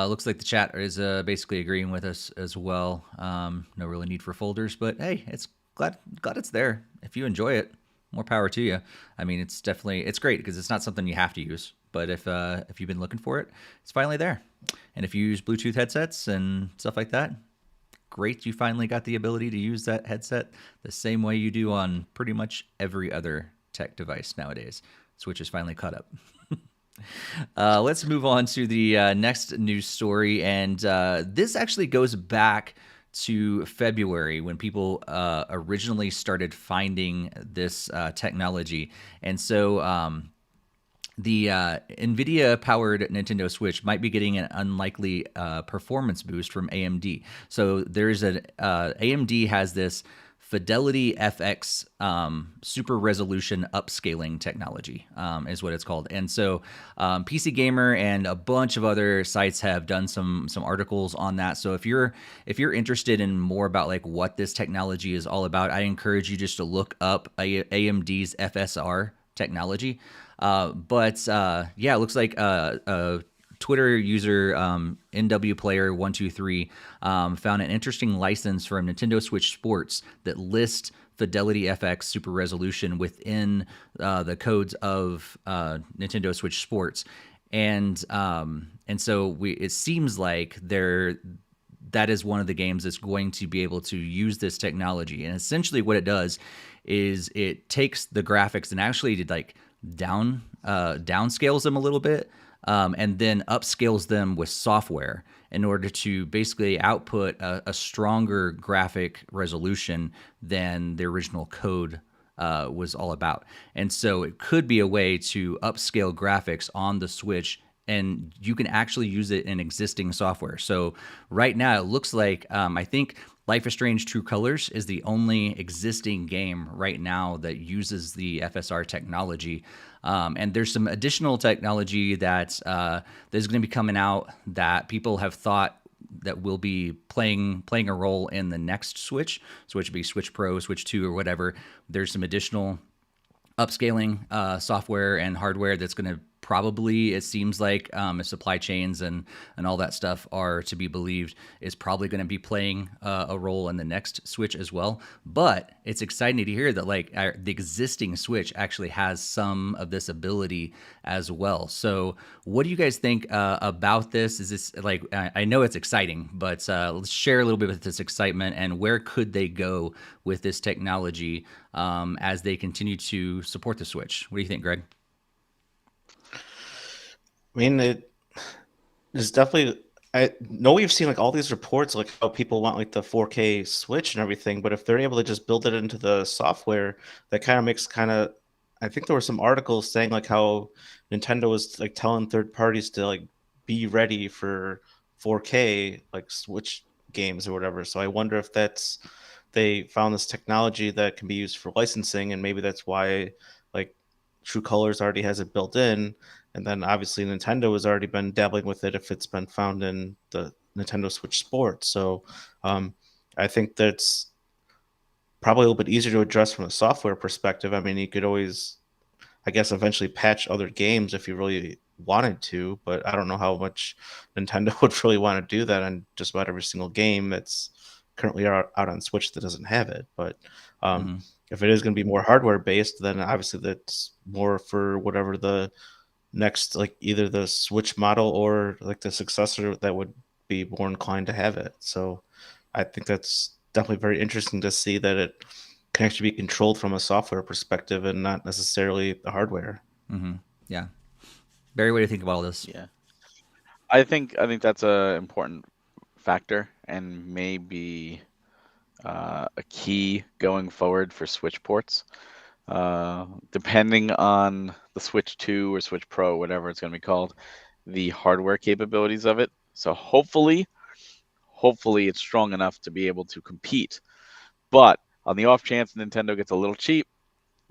Looks like the chat is basically agreeing with us as well. No really need for folders, but hey, it's glad it's there. If you enjoy it, more power to you. I mean, it's great because it's not something you have to use. But if you've been looking for it, it's finally there. And if you use Bluetooth headsets and stuff like that, great, you finally got the ability to use that headset the same way you do on pretty much every other tech device nowadays. Switch is finally caught up. Let's move on to the next news story. And this actually goes back to February when people originally started finding this technology. And so the NVIDIA-powered Nintendo Switch might be getting an unlikely performance boost from AMD. So there's AMD has this Fidelity FX super resolution upscaling technology is what it's called. And so PC Gamer and a bunch of other sites have done some articles on that. So if you're interested in more about like what this technology is all about, I encourage you just to look up AMD's FSR technology. But yeah, it looks like Twitter user NWPlayer123 found an interesting license from Nintendo Switch Sports that lists Fidelity FX Super Resolution within the codes of Nintendo Switch Sports, and so it seems like that is one of the games that's going to be able to use this technology. And essentially what it does is it takes the graphics and actually like downscales them a little bit, and then upscales them with software in order to basically output a stronger graphic resolution than the original code was all about. And so it could be a way to upscale graphics on the Switch, and you can actually use it in existing software. So right now it looks like, I think Life is Strange True Colors is the only existing game right now that uses the FSR technology. And there's some additional technology that's going to be coming out that people have thought that will be playing a role in the next Switch. So which would be Switch Pro, Switch 2, or whatever. There's some additional upscaling software and hardware that's going to probably, it seems like, if supply chains and all that stuff are to be believed, is probably going to be playing a role in the next Switch as well. But it's exciting to hear that like the existing Switch actually has some of this ability as well. So what do you guys think about this? Is this like, I know it's exciting, but let's share a little bit with this excitement, and where could they go with this technology as they continue to support the Switch? What do you think, Greg? I mean, it is definitely. I know we've seen like all these reports, like how people want like the 4K Switch and everything, but if they're able to just build it into the software, that kind of makes I think there were some articles saying like how Nintendo was like telling third parties to like be ready for 4K like Switch games or whatever. So I wonder if they found this technology that can be used for licensing, and maybe that's why like True Colors already has it built in. And then obviously Nintendo has already been dabbling with it if it's been found in the Nintendo Switch Sports. So I think that's probably a little bit easier to address from a software perspective. I mean, you could always, I guess, eventually patch other games if you really wanted to, but I don't know how much Nintendo would really want to do that on just about every single game that's currently out on Switch that doesn't have it. But if it is going to be more hardware based, then obviously that's more for whatever the next, like either the Switch model or like the successor that would be more inclined to have it. So I think that's definitely very interesting to see that it can actually be controlled from a software perspective and not necessarily the hardware. Yeah. Barry, what do you think about all this? Yeah, I think that's a important factor, and maybe a key going forward for Switch ports. Depending on the Switch 2 or Switch Pro, whatever it's going to be called, the hardware capabilities of it. So hopefully it's strong enough to be able to compete. But on the off chance Nintendo gets a little cheap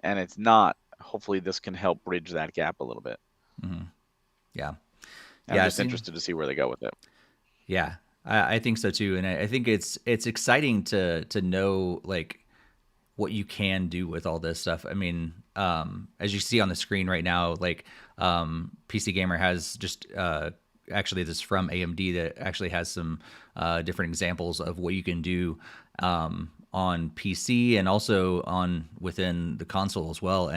and it's not, hopefully this can help bridge that gap a little bit. Yeah. I'm just interested to see where they go with it. Yeah, I think so too. And I think it's exciting to know like what you can do with all this stuff. I mean, as you see on the screen right now, like PC Gamer has just actually this is from AMD that actually has some different examples of what you can do on PC and also on within the console as well.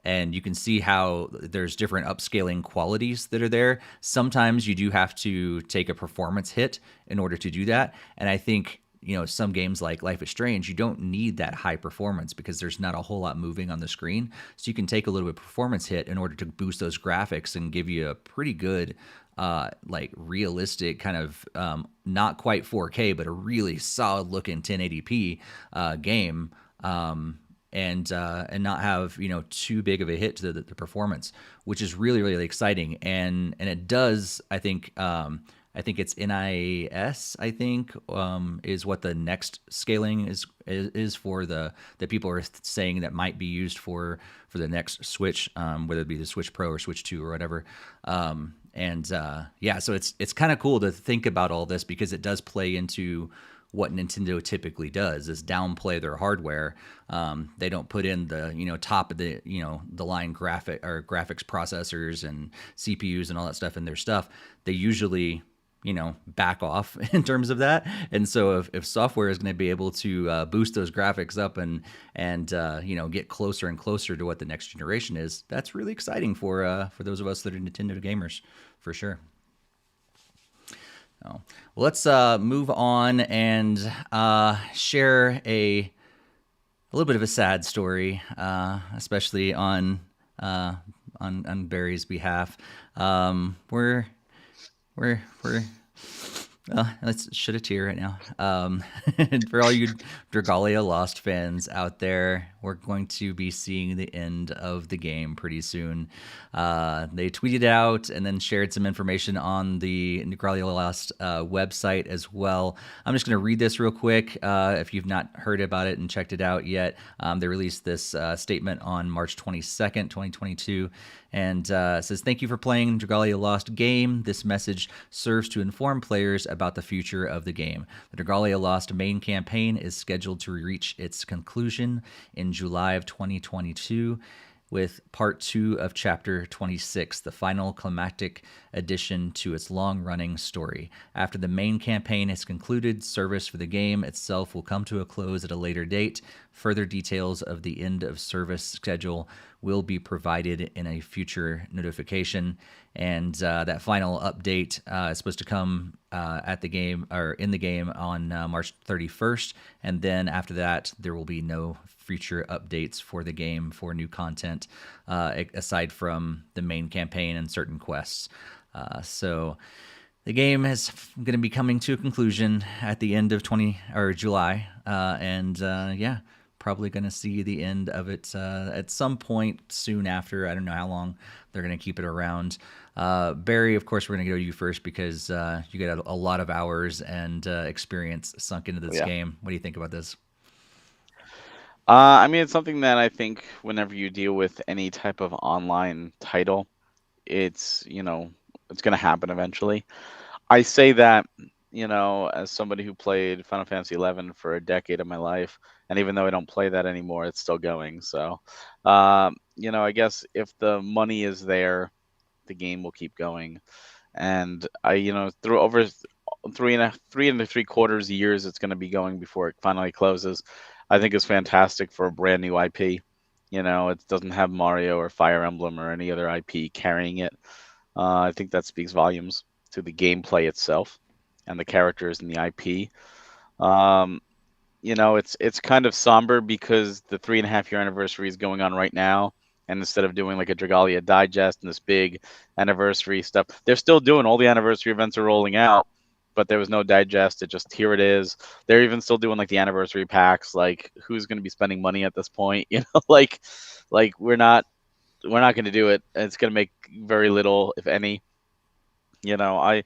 And you can see how there's different upscaling qualities that are there. Sometimes you do have to take a performance hit in order to do that. And I think, you know, some games like Life is Strange, you don't need that high performance because there's not a whole lot moving on the screen. So you can take a little bit of performance hit in order to boost those graphics and give you a pretty good, like realistic kind of, not quite 4K, but a really solid looking 1080p game. And not have, you know, too big of a hit to the performance, which is really, really exciting. And it does, I think it's NIS, I think, is what the next scaling is for that people are saying that might be used for the next Switch, whether it be the Switch Pro or Switch 2 or whatever. Yeah, so it's kind of cool to think about all this because it does play into what Nintendo typically does is downplay their hardware. They don't put in the, you know, top of the, you know, the line graphics processors and CPUs and all that stuff in their stuff. They usually, you know, back off in terms of that. And so if software is going to be able to boost those graphics up and you know, get closer and closer to what the next generation is, that's really exciting for those of us that are Nintendo gamers, for sure. Oh. Well, let's move on and share a little bit of a sad story, especially on Barry's behalf. We're let's shed a tear right now. And for all you Dragalia Lost fans out there, we're going to be seeing the end of the game pretty soon. They tweeted out and then shared some information on the Dragalia Lost website as well. I'm just going to read this real quick. If you've not heard about it and checked it out yet, they released this statement on March 22nd, 2022. And it says, "Thank you for playing Dragalia Lost game. This message serves to inform players about the future of the game. The Dragalia Lost main campaign is scheduled to reach its conclusion in July of 2022 with Part 2 of Chapter 26, the final climactic addition to its long-running story. After the main campaign has concluded, service for the game itself will come to a close at a later date. Further details of the end of service schedule will be provided in a future notification." And that final update is supposed to come at the game or in the game on March 31st. And then after that, there will be no future updates for the game for new content aside from the main campaign and certain quests. So the game is going to be coming to a conclusion at the end of July. Probably going to see the end of it at some point soon after. I don't know how long they're going to keep it around. Barry, of course, we're going to go to you first because you got a lot of hours and experience sunk into this game. What do you think about this? I mean, it's something that I think whenever you deal with any type of online title, it's going to happen eventually. I say that, as somebody who played Final Fantasy XI for a decade of my life, and even though I don't play that anymore, it's still going. So, I guess if the money is there, the game will keep going. And through over 3.75 years, it's going to be going before it finally closes. I think it's fantastic for a brand new IP. It doesn't have Mario or Fire Emblem or any other IP carrying it. I think that speaks volumes to the gameplay itself and the characters and the IP. It's kind of somber because the 3.5 year anniversary is going on right now. And instead of doing like a Dragalia digest and this big anniversary stuff, they're still doing all the anniversary events are rolling out, but there was no digest. It just, here it is. They're even still doing like the anniversary packs. Like, who's going to be spending money at this point? Like we're not going to do it. It's going to make very little, if any. I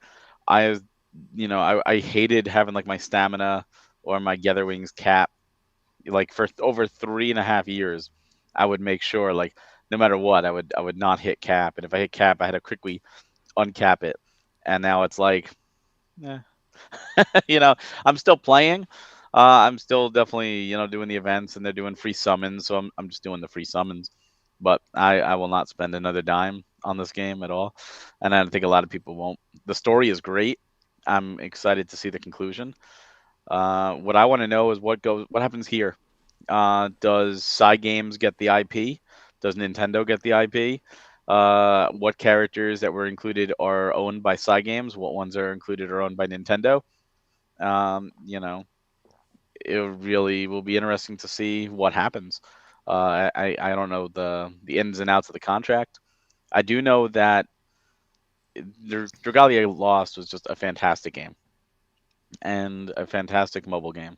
hated having like my stamina or my Gather Wings cap. Like for over 3.5 years, I would make sure, like, no matter what, I would not hit cap. And if I hit cap, I had to quickly uncap it. And now it's like, I'm still playing. I'm still definitely, doing the events, and they're doing free summons. So I'm just doing the free summons. But I will not spend another dime on this game at all. And I think a lot of people won't. The story is great. I'm excited to see the conclusion. What I want to know is what happens here. Does Cygames get the IP? Does Nintendo get the IP? What characters that were included are owned by Cygames? What ones are included are owned by Nintendo? It really will be interesting to see what happens. I don't know the ins and outs of the contract. I do know that Dragalia Lost was just a fantastic game and a fantastic mobile game.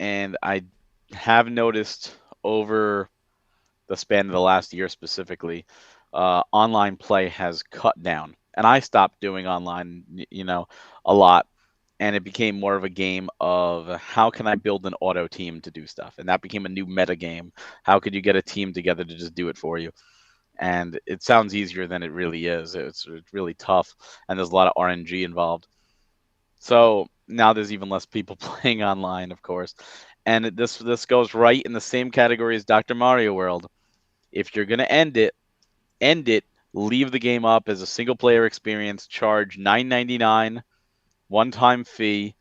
And I have noticed over the span of the last year specifically, online play has cut down. And I stopped doing online, a lot. And it became more of a game of how can I build an auto team to do stuff? And that became a new meta game. How could you get a team together to just do it for you? And it sounds easier than it really is. It's really tough. And there's a lot of RNG involved. So now there's even less people playing online, of course. And this goes right in the same category as Dr. Mario World. If you're going to end it, leave the game up as a single player experience, charge $9.99 one-time fee,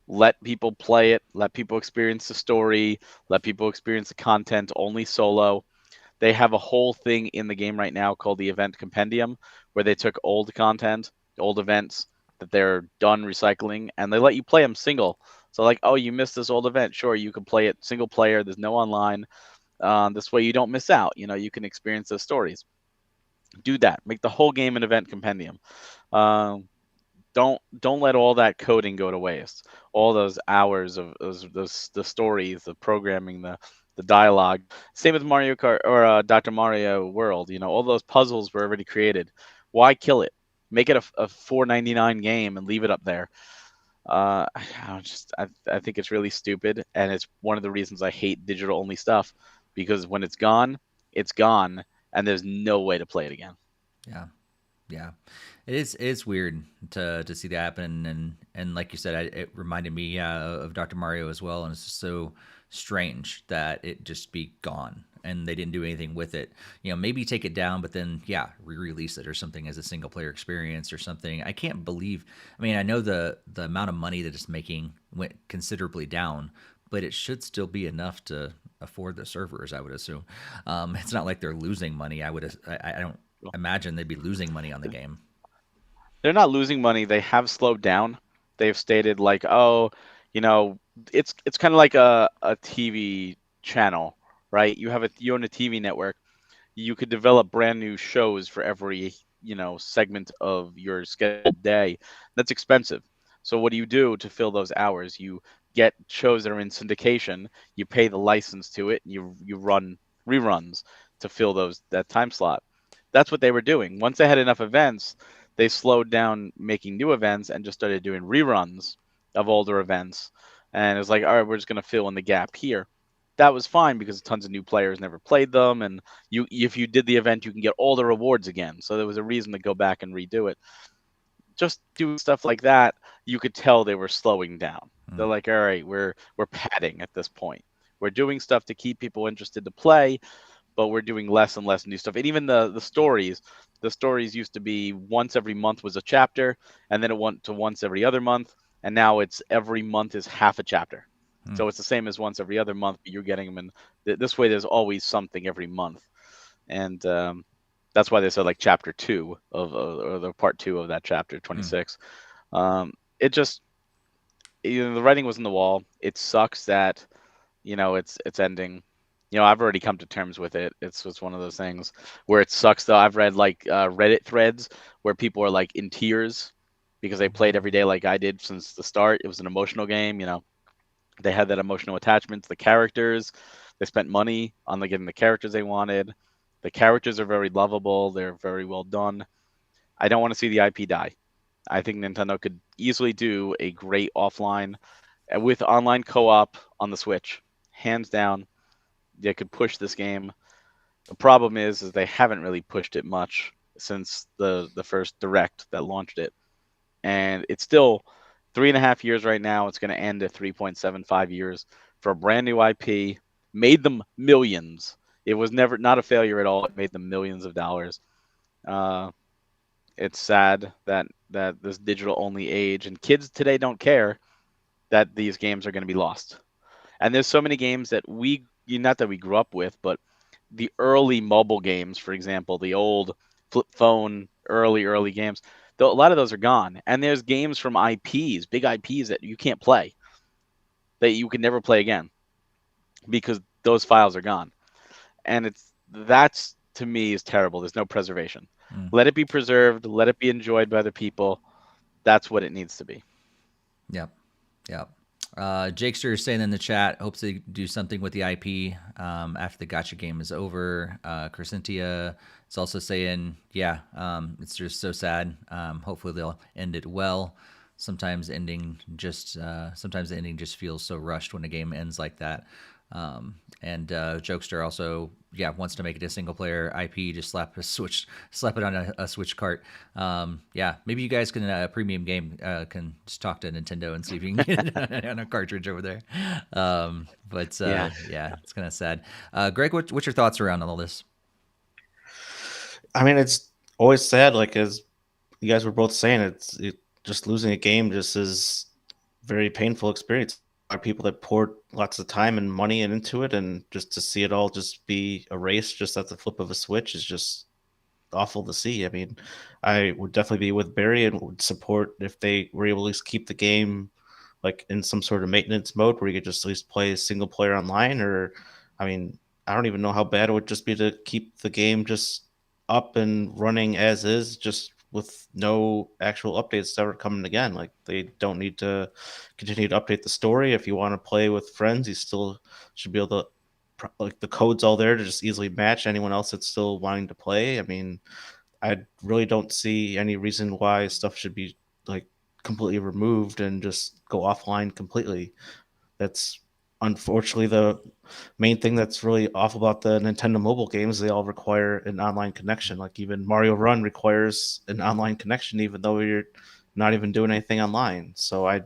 let people play it, let people experience the story, let people experience the content only solo. They have a whole thing in the game right now called the Event Compendium, where they took old content, old events, that they're done recycling, and they let you play them single. So like, oh, you missed this old event, sure, you can play it single player. There's no online. This way you don't miss out. You can experience those stories. Do that. Make the whole game an event compendium. Um, don't let all that coding go to waste. All those hours of the stories, the programming, the dialogue. Same with Mario Kart or Dr. Mario World. All those puzzles were already created. Why kill it? Make it a $4.99 game and leave it up there. I think it's really stupid, and it's one of the reasons I hate digital only stuff, because when it's gone, and there's no way to play it again. Yeah. Yeah, it's weird to see that happen, and like you said, it reminded me of Dr. Mario as well, and it's just so strange that it just be gone and they didn't do anything with it. Maybe take it down, but then re-release it or something as a single player experience or something. I can't believe. I mean, I know the amount of money that it's making went considerably down, but it should still be enough to afford the servers, I would assume. It's not like they're losing money. I don't imagine they'd be losing money on the game. They're not losing money. They have slowed down. They've stated like, oh, it's kind of like a TV channel, right? You own a TV network. You could develop brand new shows for every segment of your scheduled day. That's expensive. So what do you do to fill those hours? You get shows that are in syndication. You pay the license to it. And you run reruns to fill that time slot. That's what they were doing. Once they had enough events, they slowed down making new events and just started doing reruns of older events. And it was like, all right, we're just going to fill in the gap here. That was fine because tons of new players never played them. And if you did the event, you can get all the rewards again. So there was a reason to go back and redo it. Just doing stuff like that, you could tell they were slowing down. They're like, all right, we're padding at this point. We're doing stuff to keep people interested to play, but we're doing less and less new stuff. And even the stories used to be once every month was a chapter, and then it went to once every other month, and now it's every month is half a chapter. So it's the same as once every other month, but you're getting them in this way. There's always something every month, and that's why they said like chapter 2 or the part 2 of that chapter 26. It just the writing was on the wall. It sucks that it's ending. I've already come to terms with it. It's one of those things where it sucks, though. I've read like Reddit threads where people are like in tears because they played every day like I did since the start. It was an emotional game. They had that emotional attachment to the characters. They spent money on getting the characters they wanted. The characters are very lovable. They're very well done. I don't want to see the IP die. I think Nintendo could easily do a great offline with online co-op on the Switch, hands down. They could push this game. The problem is they haven't really pushed it much since the first Direct that launched it, and it's still 3.5 years right now. It's going to end at 3.75 years for a brand new IP. Made them millions. It was never not a failure at all. It made them millions of dollars. It's sad that this digital only age and kids today don't care that these games are going to be lost. And there's so many games that not that we grew up with, but the early mobile games, for example, the old flip phone early games, a lot of those are gone. And there's games from IPs, big IPs that you can't play, that you can never play again because those files are gone. And that's to me is terrible. There's no preservation. Let it be preserved. Let it be enjoyed by the people. That's what it needs to be. Yep. Jakester is saying in the chat, hopes they do something with the IP after the gacha game is over. Crescentia is also saying, it's just so sad. Hopefully they'll end it well. Sometimes the ending just feels so rushed when a game ends like that. And Jokester also, wants to make it a single player IP. Just slap it on a Switch cart. Maybe you guys can premium game can just talk to Nintendo and see if you can get it on a cartridge over there. It's kind of sad. Greg, what's your thoughts around all this? I mean, it's always sad. Like as you guys were both saying, just losing a game just is very painful experience. Are people that poured lots of time and money into it, and just to see it all just be erased just at the flip of a switch is just awful to see. I mean, I would definitely be with Barry and would support if they were able to at least keep the game like in some sort of maintenance mode where you could just at least play single player online. Or, I mean, I don't even know how bad it would just be to keep the game just up and running as is, just with no actual updates ever coming again. Like they don't need to continue to update the story. If you want to play with friends, you still should be able to, like, the code's all there to just easily match anyone else that's still wanting to play. I mean, I really don't see any reason why stuff should be like completely removed and just go offline completely. That's unfortunately the main thing that's really awful about the Nintendo mobile games. They all require an online connection. Like even Mario Run requires an online connection, even though you're not even doing anything online. So I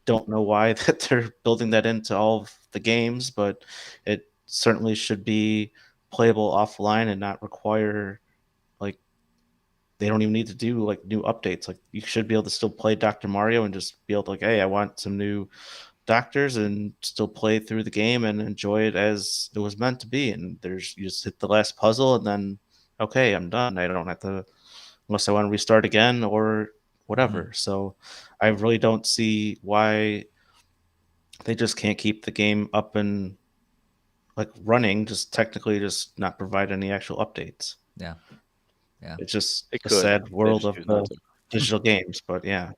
don't know why that they're building that into all of the games, but it certainly should be playable offline and not require, like, they don't even need to do like new updates. Like you should be able to still play Dr. Mario and just be able to, like, hey, I want some new doctors, and still play through the game and enjoy it as it was meant to be. And there's, you just hit the last puzzle and then okay, I'm done. I don't have to, unless I want to restart again or whatever. So I really don't see why they just can't keep the game up and like running, just technically just not provide any actual updates. Yeah. Yeah. It's just They a could. sad They world just of choose the not to. digital games. But yeah,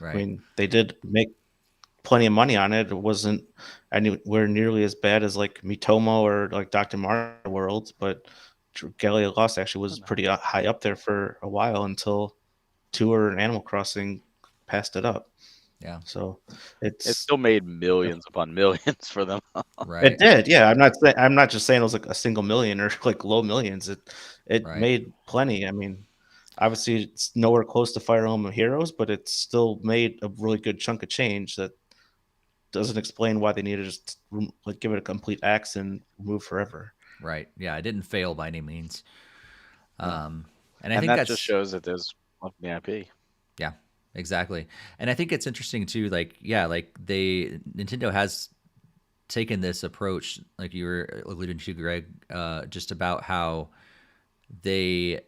I Right. mean, they did make plenty of money on it. It wasn't anywhere nearly as bad as like Mitomo or like Dr. Mario World, but Dragalia Lost actually was pretty high up there for a while until Tour and Animal Crossing passed it up. Yeah. So It it's still made millions upon millions for them. Right. it did, yeah. I'm not just saying it was like a single million or like low millions. It Right. made plenty. I mean, obviously it's nowhere close to Fire Emblem Heroes, but it still made a really good chunk of change that doesn't explain why they need to just like give it a complete axe and remove forever. Right. Yeah. It didn't fail by any means. Yeah. And I And think that just that's, shows that there's love in the IP. yeah, exactly. And I think it's interesting too, like, yeah, like Nintendo has taken this approach, like you were alluding to, Greg, just about how they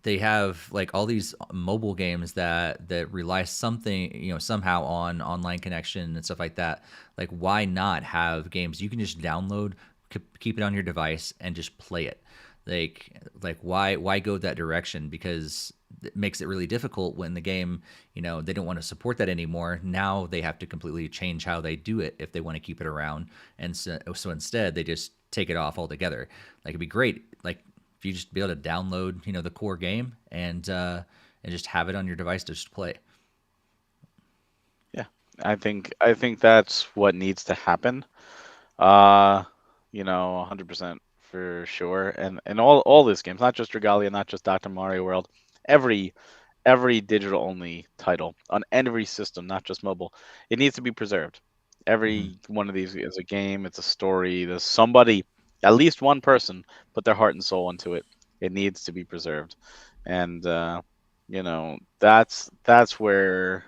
have like all these mobile games that rely something, somehow on online connection and stuff like that. Like, why not have games you can just download, keep it on your device, and just play it? Like why go that direction? Because it makes it really difficult when the game, they don't want to support that anymore. Now they have to completely change how they do it if they want to keep it around. And so instead they just take it off altogether. Like, it'd be great, like, if you just be able to download, the core game and just have it on your device to just play. Yeah, I think that's what needs to happen. 100% for sure. And all these games, not just Dragalia, not just Dr. Mario World, every digital only title on every system, not just mobile, it needs to be preserved. Every one of these is a game, it's a story. There's somebody, at least one person, put their heart and soul into it. It needs to be preserved. And that's where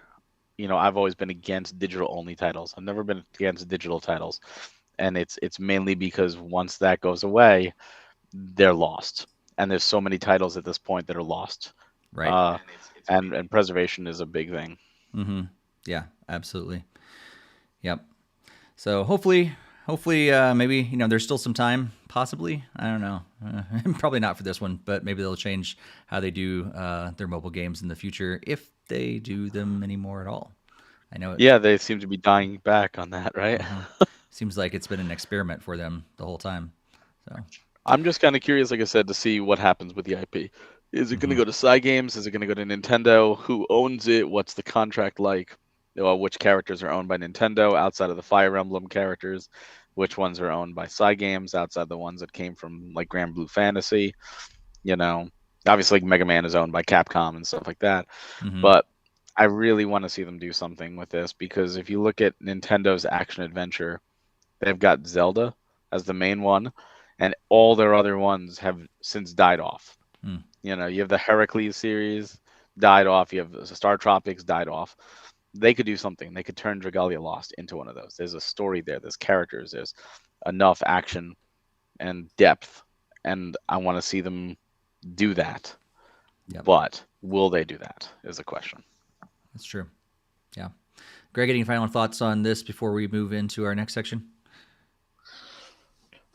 I've always been against digital only titles. I've never been against digital titles. And it's mainly because once that goes away, they're lost. And there's so many titles at this point that are lost. Right. And preservation is a big thing. Yeah, absolutely. Yep. So hopefully, maybe, there's still some time, possibly. I don't know. Probably not for this one, but maybe they'll change how they do their mobile games in the future, if they do them anymore at all. I know. Yeah, they seem to be dying back on that, right? Seems like it's been an experiment for them the whole time. So I'm just kind of curious, like I said, to see what happens with the IP. Is it going to go to Cygames? Is it going to go to Nintendo? Who owns it? What's the contract like? Which characters are owned by Nintendo outside of the Fire Emblem characters? Which ones are owned by Cygames outside the ones that came from like Grand Blue Fantasy? Obviously Mega Man is owned by Capcom and stuff like that. But I really want to see them do something with this, because if you look at Nintendo's action adventure, they've got Zelda as the main one, and all their other ones have since died off. You have the Heracles series, died off. You have the Star Tropics, died off. They could do something. They could turn Dragalia Lost into one of those. There's a story there. There's characters. There's enough action and depth, and I want to see them do that. Yep. But will they do that is a question. That's true. Yeah. Greg, any final thoughts on this before we move into our next section?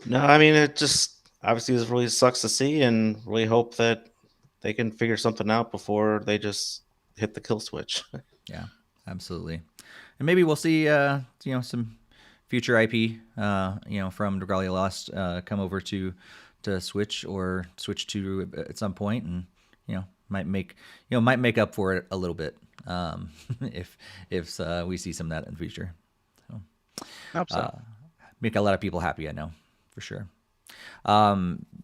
No, I mean, it just obviously this really sucks to see, and really hope that they can figure something out before they just hit the kill switch. Yeah, absolutely. And maybe we'll see, some future IP, from Dragalia Lost come over to Switch or switch to at some point, and might make up for it a little bit if we see some of that in the future. So, make a lot of people happy, I know, for sure.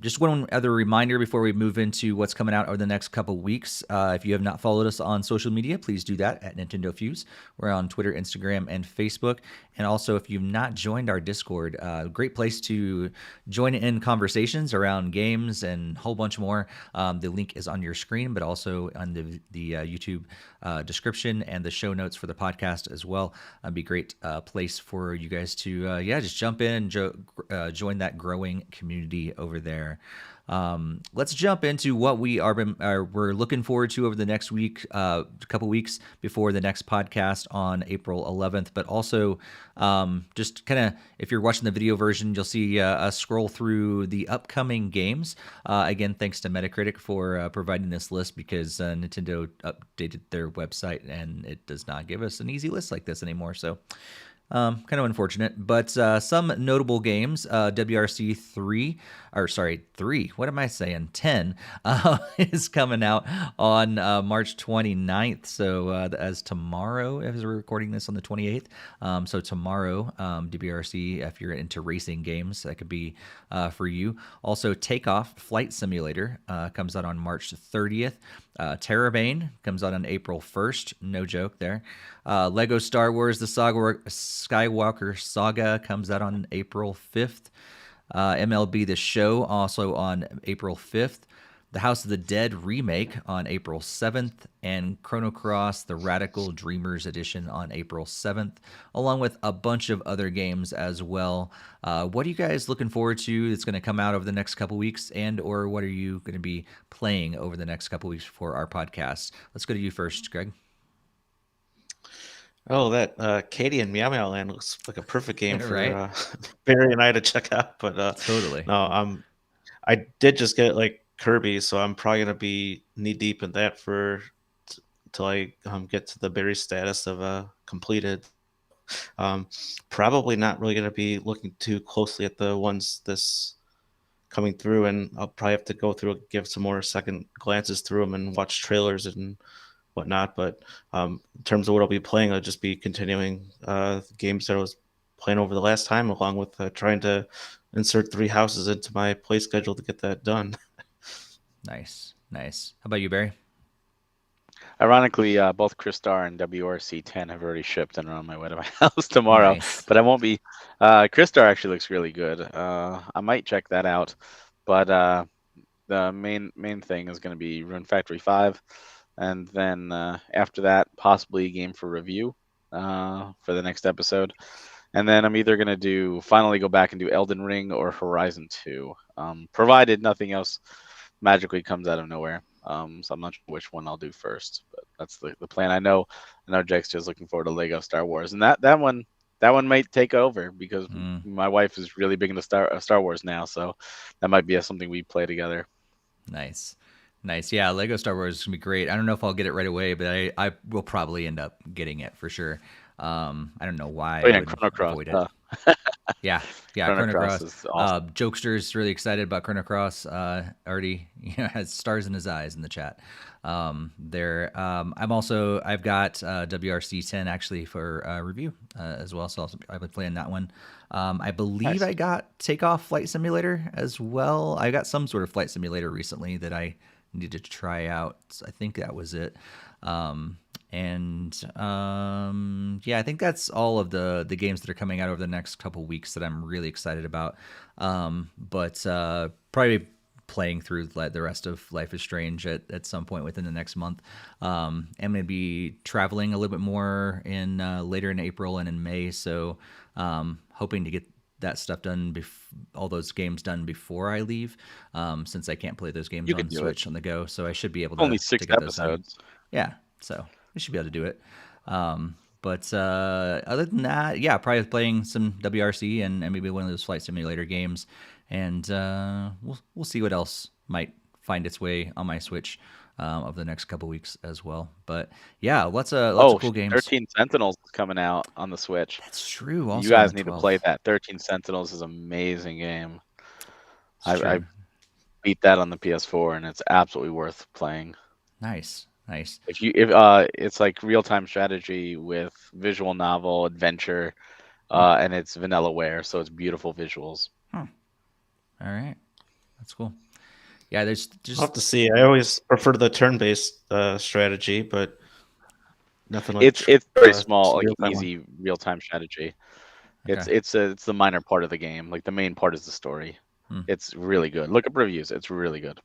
Just one other reminder before we move into what's coming out over the next couple weeks. If you have not followed us on social media, please do that at NintendoFuse. We're on Twitter, Instagram, and Facebook. And also, if you've not joined our Discord, great place to join in conversations around games and a whole bunch more. The link is on your screen, but also on the YouTube description and the show notes for the podcast as well. It'd be a great place for you guys to just jump in and join that growing community over there. Let's jump into what we're looking forward to over the next week, couple weeks before the next podcast on April 11th. But also, just kind of, if you're watching the video version, you'll see us scroll through the upcoming games. Again, thanks to Metacritic for providing this list, because Nintendo updated their website and it does not give us an easy list like this anymore. So kind of unfortunate, but some notable games. WRC 3, what am I saying? 10 is coming out on March 29th. So as tomorrow, as we're recording this on the 28th. So tomorrow, WRC, if you're into racing games, that could be for you. Also, Takeoff Flight Simulator comes out on March 30th. Terrabane comes out on April 1st. No joke there. Lego Star Wars The Skywalker Saga comes out on April 5th. MLB The Show also on April 5th. The House of the Dead remake on April 7th, and Chrono Cross The Radical Dreamers Edition on April 7th, along with a bunch of other games as well. What are you guys looking forward to that's going to come out over the next couple weeks, and or what are you going to be playing over the next couple weeks for our podcast? Let's go to you first, Greg. Oh, that Katie and Meow Meow Land looks like a perfect game for Right? Barry and I to check out. But Totally. no, I did just get Kirby, so I'm probably gonna be knee deep in that till I get to the Barry status of completed. Probably not really gonna be looking too closely at the ones this coming through, and I'll probably have to go through, give some more second glances through them and watch trailers and whatnot. But in terms of what I'll be playing, I'll just be continuing games that I was playing over the last time, along with trying to insert 3 houses into my play schedule to get that done. Nice. How about you, Barry? Ironically, both Crystar and WRC 10 have already shipped and are on my way to my house tomorrow. Nice. But I won't be. Crystar actually looks really good. I might check that out. But the main thing is going to be Rune Factory 5. And then after that, possibly a game for review for the next episode. And then I'm either going to finally go back and do Elden Ring or Horizon 2, provided nothing else magically comes out of nowhere. So I'm not sure which one I'll do first, but that's the plan. I know Jake's just looking forward to Lego Star Wars, and that one might take over because my wife is really big into Star Wars now, so that might be something we play together. Nice. Yeah, Lego Star Wars is going to be great. I don't know if I'll get it right away, but I will probably end up getting it for sure. I don't know why. Oh, yeah, Chrono Cross. Yeah, Chrono Cross is awesome. Jokester's really excited about Chrono Cross. Already has stars in his eyes in the chat. I've got WRC 10 actually for review as well, so I've been playing that one. I believe I got Takeoff Flight Simulator as well. I got some sort of flight simulator recently that I needed to try out. I think that was it. I think that's all of the games that are coming out over the next couple weeks that I'm really excited about. But probably playing through the rest of Life is Strange at some point within the next month. I'm going to be traveling a little bit more later in April and in May, so hoping to get that stuff done, all those games done before I leave, since I can't play those games You on could do Switch on the go. So I should be able Only to 6 get those done. episodes. Yeah, so we should be able to do it. But other than that, yeah, probably playing some WRC and maybe one of those flight simulator games, and we'll see what else might find its way on my Switch over the next couple weeks as well. But yeah, lots of cool games. 13 Sentinels is coming out on the Switch. That's true. Also You guys on the need to 12th. play that. 13 Sentinels is an amazing game. It's I true. beat that on the PS4, and it's absolutely worth playing. Nice. If it's like real-time strategy with visual novel adventure, and it's vanillaware, so it's beautiful visuals. All right, that's cool. Yeah, there's just I'll have to see. I always prefer the turn-based strategy, but nothing like It's very small, like real-time one. easy real-time strategy. Okay. It's the minor part of the game. Like the main part is the story. It's really good. Look up reviews. It's really good.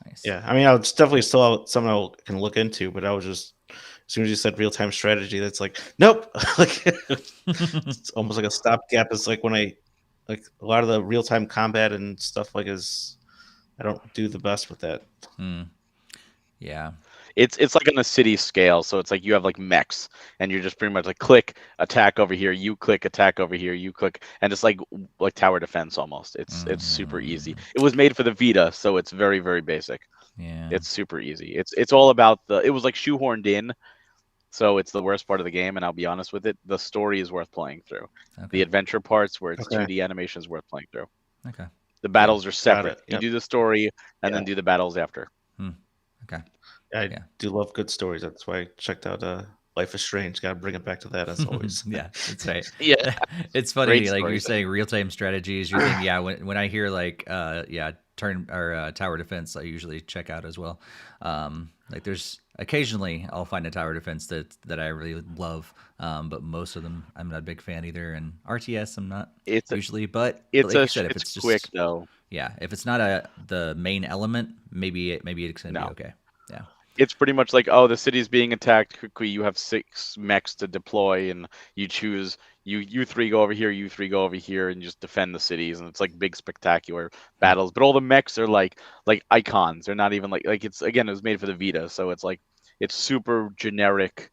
Nice. Yeah, I mean, it's definitely still something I can look into, but I was just, as soon as you said real-time strategy, that's like, nope. Like, it's almost like a stopgap. It's like when a lot of the real-time combat and stuff I don't do the best with that. Yeah. It's like on a city scale, so it's like you have like mechs, and you're just pretty much like click, attack over here, you click, attack over here, you click, and it's like tower defense almost. It's super easy. It was made for the Vita, so it's very, very basic. Yeah. It's super easy. It's all about it was like shoehorned in, so it's the worst part of the game, and I'll be honest with it, the story is worth playing through. Okay. The adventure parts where it's Okay. 2D animation is worth playing through. Okay. The battles are separate. it. Yep. You do the story and then do the battles after. Okay. I do love good stories. That's why I checked out Life is Strange. Got to bring it back to that as always. Yeah, that's right. Yeah. It's funny, Great like you're stories. saying real-time strategies. You're thinking, yeah, when I hear like, turn or tower defense, I usually check out as well. Like there's occasionally I'll find a tower defense that I really love, but most of them I'm not a big fan either. And RTS I'm not usually, but like you said, if it's just quick though. Yeah, if it's not the main element, maybe it's gonna be okay. Yeah. It's pretty much like, oh, the city's being attacked quickly. You have 6 mechs to deploy, and you choose you 3 go over here, you 3 go over here, and just defend the cities. And it's like big spectacular battles. But all the mechs are like icons. They're not even like it's it was made for the Vita, so it's like it's super generic,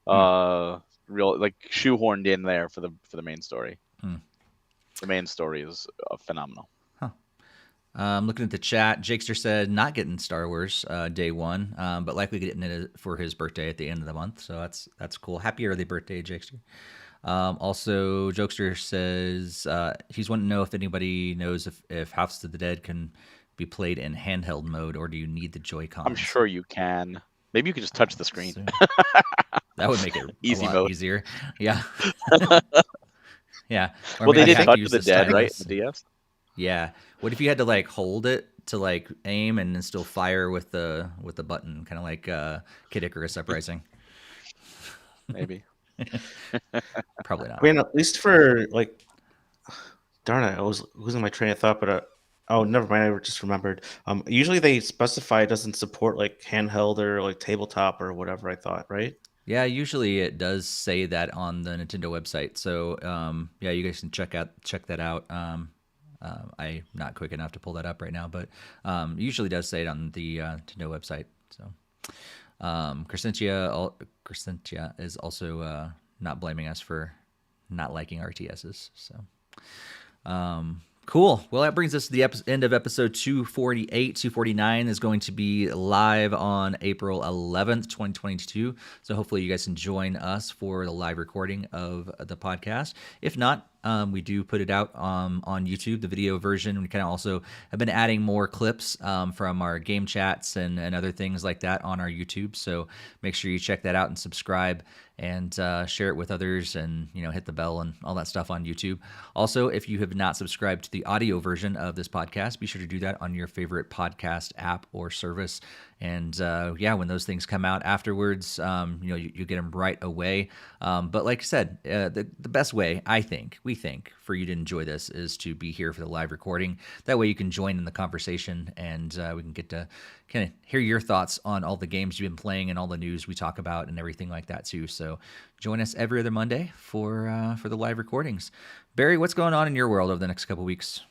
real like shoehorned in there for the main story. The main story is phenomenal. Looking at the chat, Jakester said not getting Star Wars day one, but likely getting it for his birthday at the end of the month. So that's cool. Happy early birthday, Jakester. Also, Jokester says he's wanting to know if anybody knows if House of the Dead can be played in handheld mode, or do you need the Joy-Cons? I'm sure you can. Maybe you could just touch the screen. That would make it Easy a lot mode. easier. Yeah. Yeah. Or Well, they maybe did I Touch could the use Dead, right? stylus. The DS. Yeah. What if you had to like hold it to like aim and then still fire with the button, kind of like Kid Icarus Uprising? Maybe. Probably not. I mean, at least for like, darn it, I was losing my train of thought, but oh, never mind. I just remembered. Usually they specify it doesn't support like handheld or like tabletop or whatever. I thought, right? Yeah, usually it does say that on the Nintendo website. So yeah, you guys can check that out. I'm not quick enough to pull that up right now, but usually does say it on the Nintendo website. So Crescentia is also not blaming us for not liking RTSs. So cool. Well, that brings us to the end of episode 248. 249 is going to be live on April 11th, 2022. So hopefully you guys can join us for the live recording of the podcast. If not, we do put it out on YouTube, the video version. We kind of also have been adding more clips from our game chats and other things like that on our YouTube. So make sure you check that out and subscribe and share it with others, and hit the bell and all that stuff on YouTube. Also, if you have not subscribed to the audio version of this podcast, be sure to do that on your favorite podcast app or service. And yeah, when those things come out afterwards, you get them right away. But like I said, the best way, we think, for you to enjoy this is to be here for the live recording. That way you can join in the conversation, and we can get to kind of hear your thoughts on all the games you've been playing and all the news we talk about and everything like that too. So join us every other Monday for the live recordings. Barry, what's going on in your world over the next couple weeks?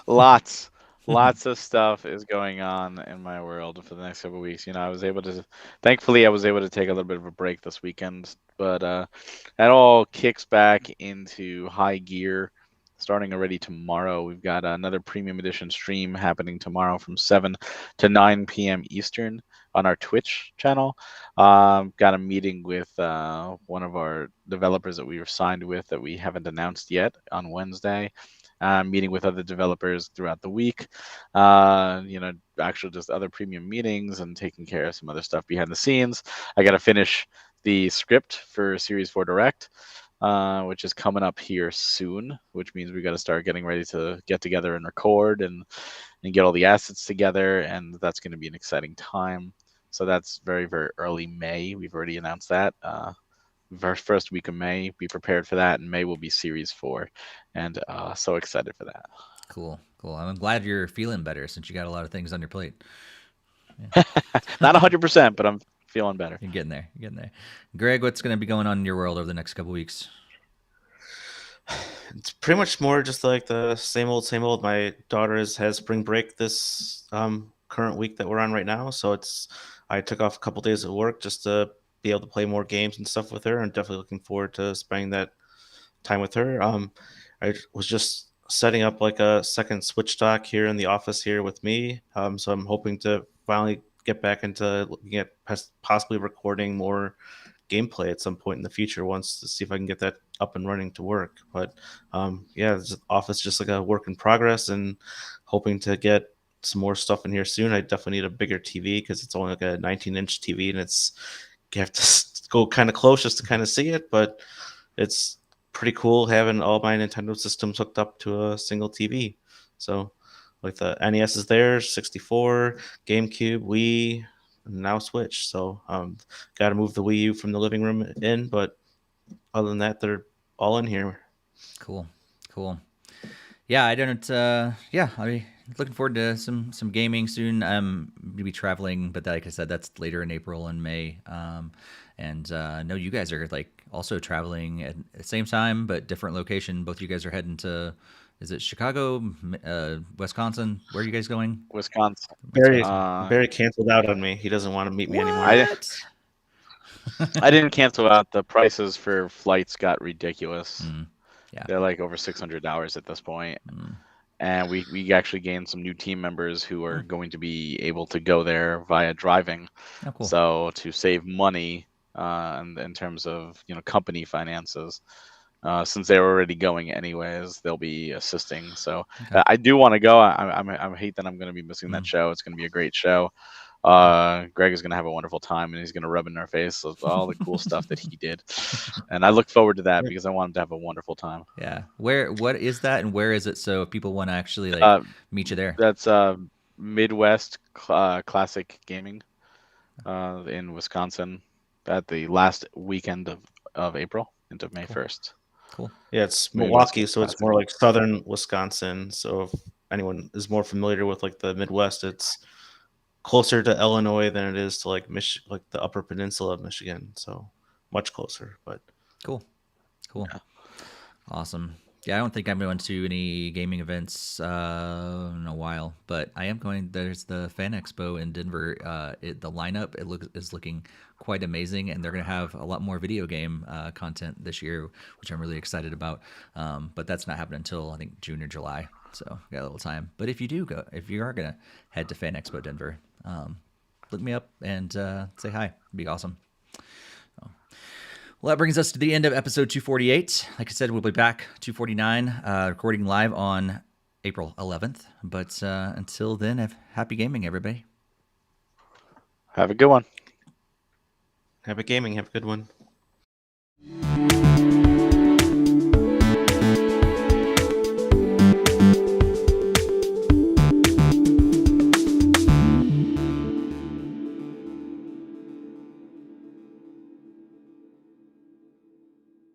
Lots, lots of stuff is going on in my world for the next couple of weeks. Thankfully, I was able to take a little bit of a break this weekend, but that all kicks back into high gear starting already tomorrow. We've got another premium edition stream happening tomorrow from 7 to 9 p.m. Eastern on our Twitch channel. Got a meeting with one of our developers that we were signed with that we haven't announced yet on Wednesday. Meeting with other developers throughout the week, actually just other premium meetings and taking care of some other stuff behind the scenes. I got to finish the script for Series 4 Direct, which is coming up here soon, which means we got to start getting ready to get together and record and get all the assets together, and that's going to be an exciting time. So that's very, very early May. We've already announced that. First week of May, be prepared for that, and May will be Series 4, and so excited for that. Cool. I'm glad you're feeling better since you got a lot of things on your plate. Yeah. Not 100%, but I'm feeling better. You're getting there. Greg, what's going to be going on in your world over the next couple weeks? It's pretty much more just like the same old. My daughter has spring break this current week that we're on right now, so I took off a couple days of work just to be able to play more games and stuff with her. I'm definitely looking forward to spending that time with her. I was just setting up like a second Switch dock here in the office here with me. So I'm hoping to finally get back into looking at possibly recording more gameplay at some point in the future once to see if I can get that up and running to work. But yeah, this office just like a work in progress, and hoping to get some more stuff in here soon. I definitely need a bigger TV because it's only like a 19-inch TV, and you have to go kind of close just to kind of see it, but it's pretty cool having all my Nintendo systems hooked up to a single TV. So like the NES is there, 64, GameCube, Wii, and now Switch. So got to move the Wii U from the living room in, but other than that, they're all in here. Cool. Yeah, I don't. I'll be looking forward to some gaming soon. Maybe traveling, but like I said, that's later in April and May. And I know you guys are like also traveling at the same time, but different location. Both you guys are heading to, is it Chicago, Wisconsin? Where are you guys going? Wisconsin. Barry canceled out on me. He doesn't want to meet me anymore. I didn't cancel out. The prices for flights got ridiculous. Yeah. They're like over $600 at this point. And we actually gained some new team members who are going to be able to go there via driving. Oh, cool. So to save money in terms of company finances, since they're already going anyways, they'll be assisting. So Okay. I do want to go. I hate that I'm going to be missing that show. It's going to be a great show. Greg is going to have a wonderful time, and he's going to rub in our face with all the cool stuff that he did. And I look forward to that because I want him to have a wonderful time. Yeah. What is that, and where is it? So if people want to actually meet you there. That's Midwest Classic Gaming in Wisconsin at the last weekend of April into May 1st. Cool. Yeah, it's Milwaukee, so it's more like southern Wisconsin. So if anyone is more familiar with like the Midwest, it's closer to Illinois than it is to like like the Upper Peninsula of Michigan. So much closer, but cool. Yeah. Awesome. Yeah, I don't think I'm going to any gaming events in a while, but I am going. There's the Fan Expo in Denver. The lineup is looking quite amazing, and they're going to have a lot more video game content this year, which I'm really excited about. But that's not happening until I think June or July, so got a little time. But if you are going to head to Fan Expo Denver, look me up and say hi. It'd be awesome. Well, that brings us to the end of episode 248. Like I said, we'll be back 249, recording live on April 11th. But until then, happy gaming, everybody. Have a good one. Happy gaming. Have a good one.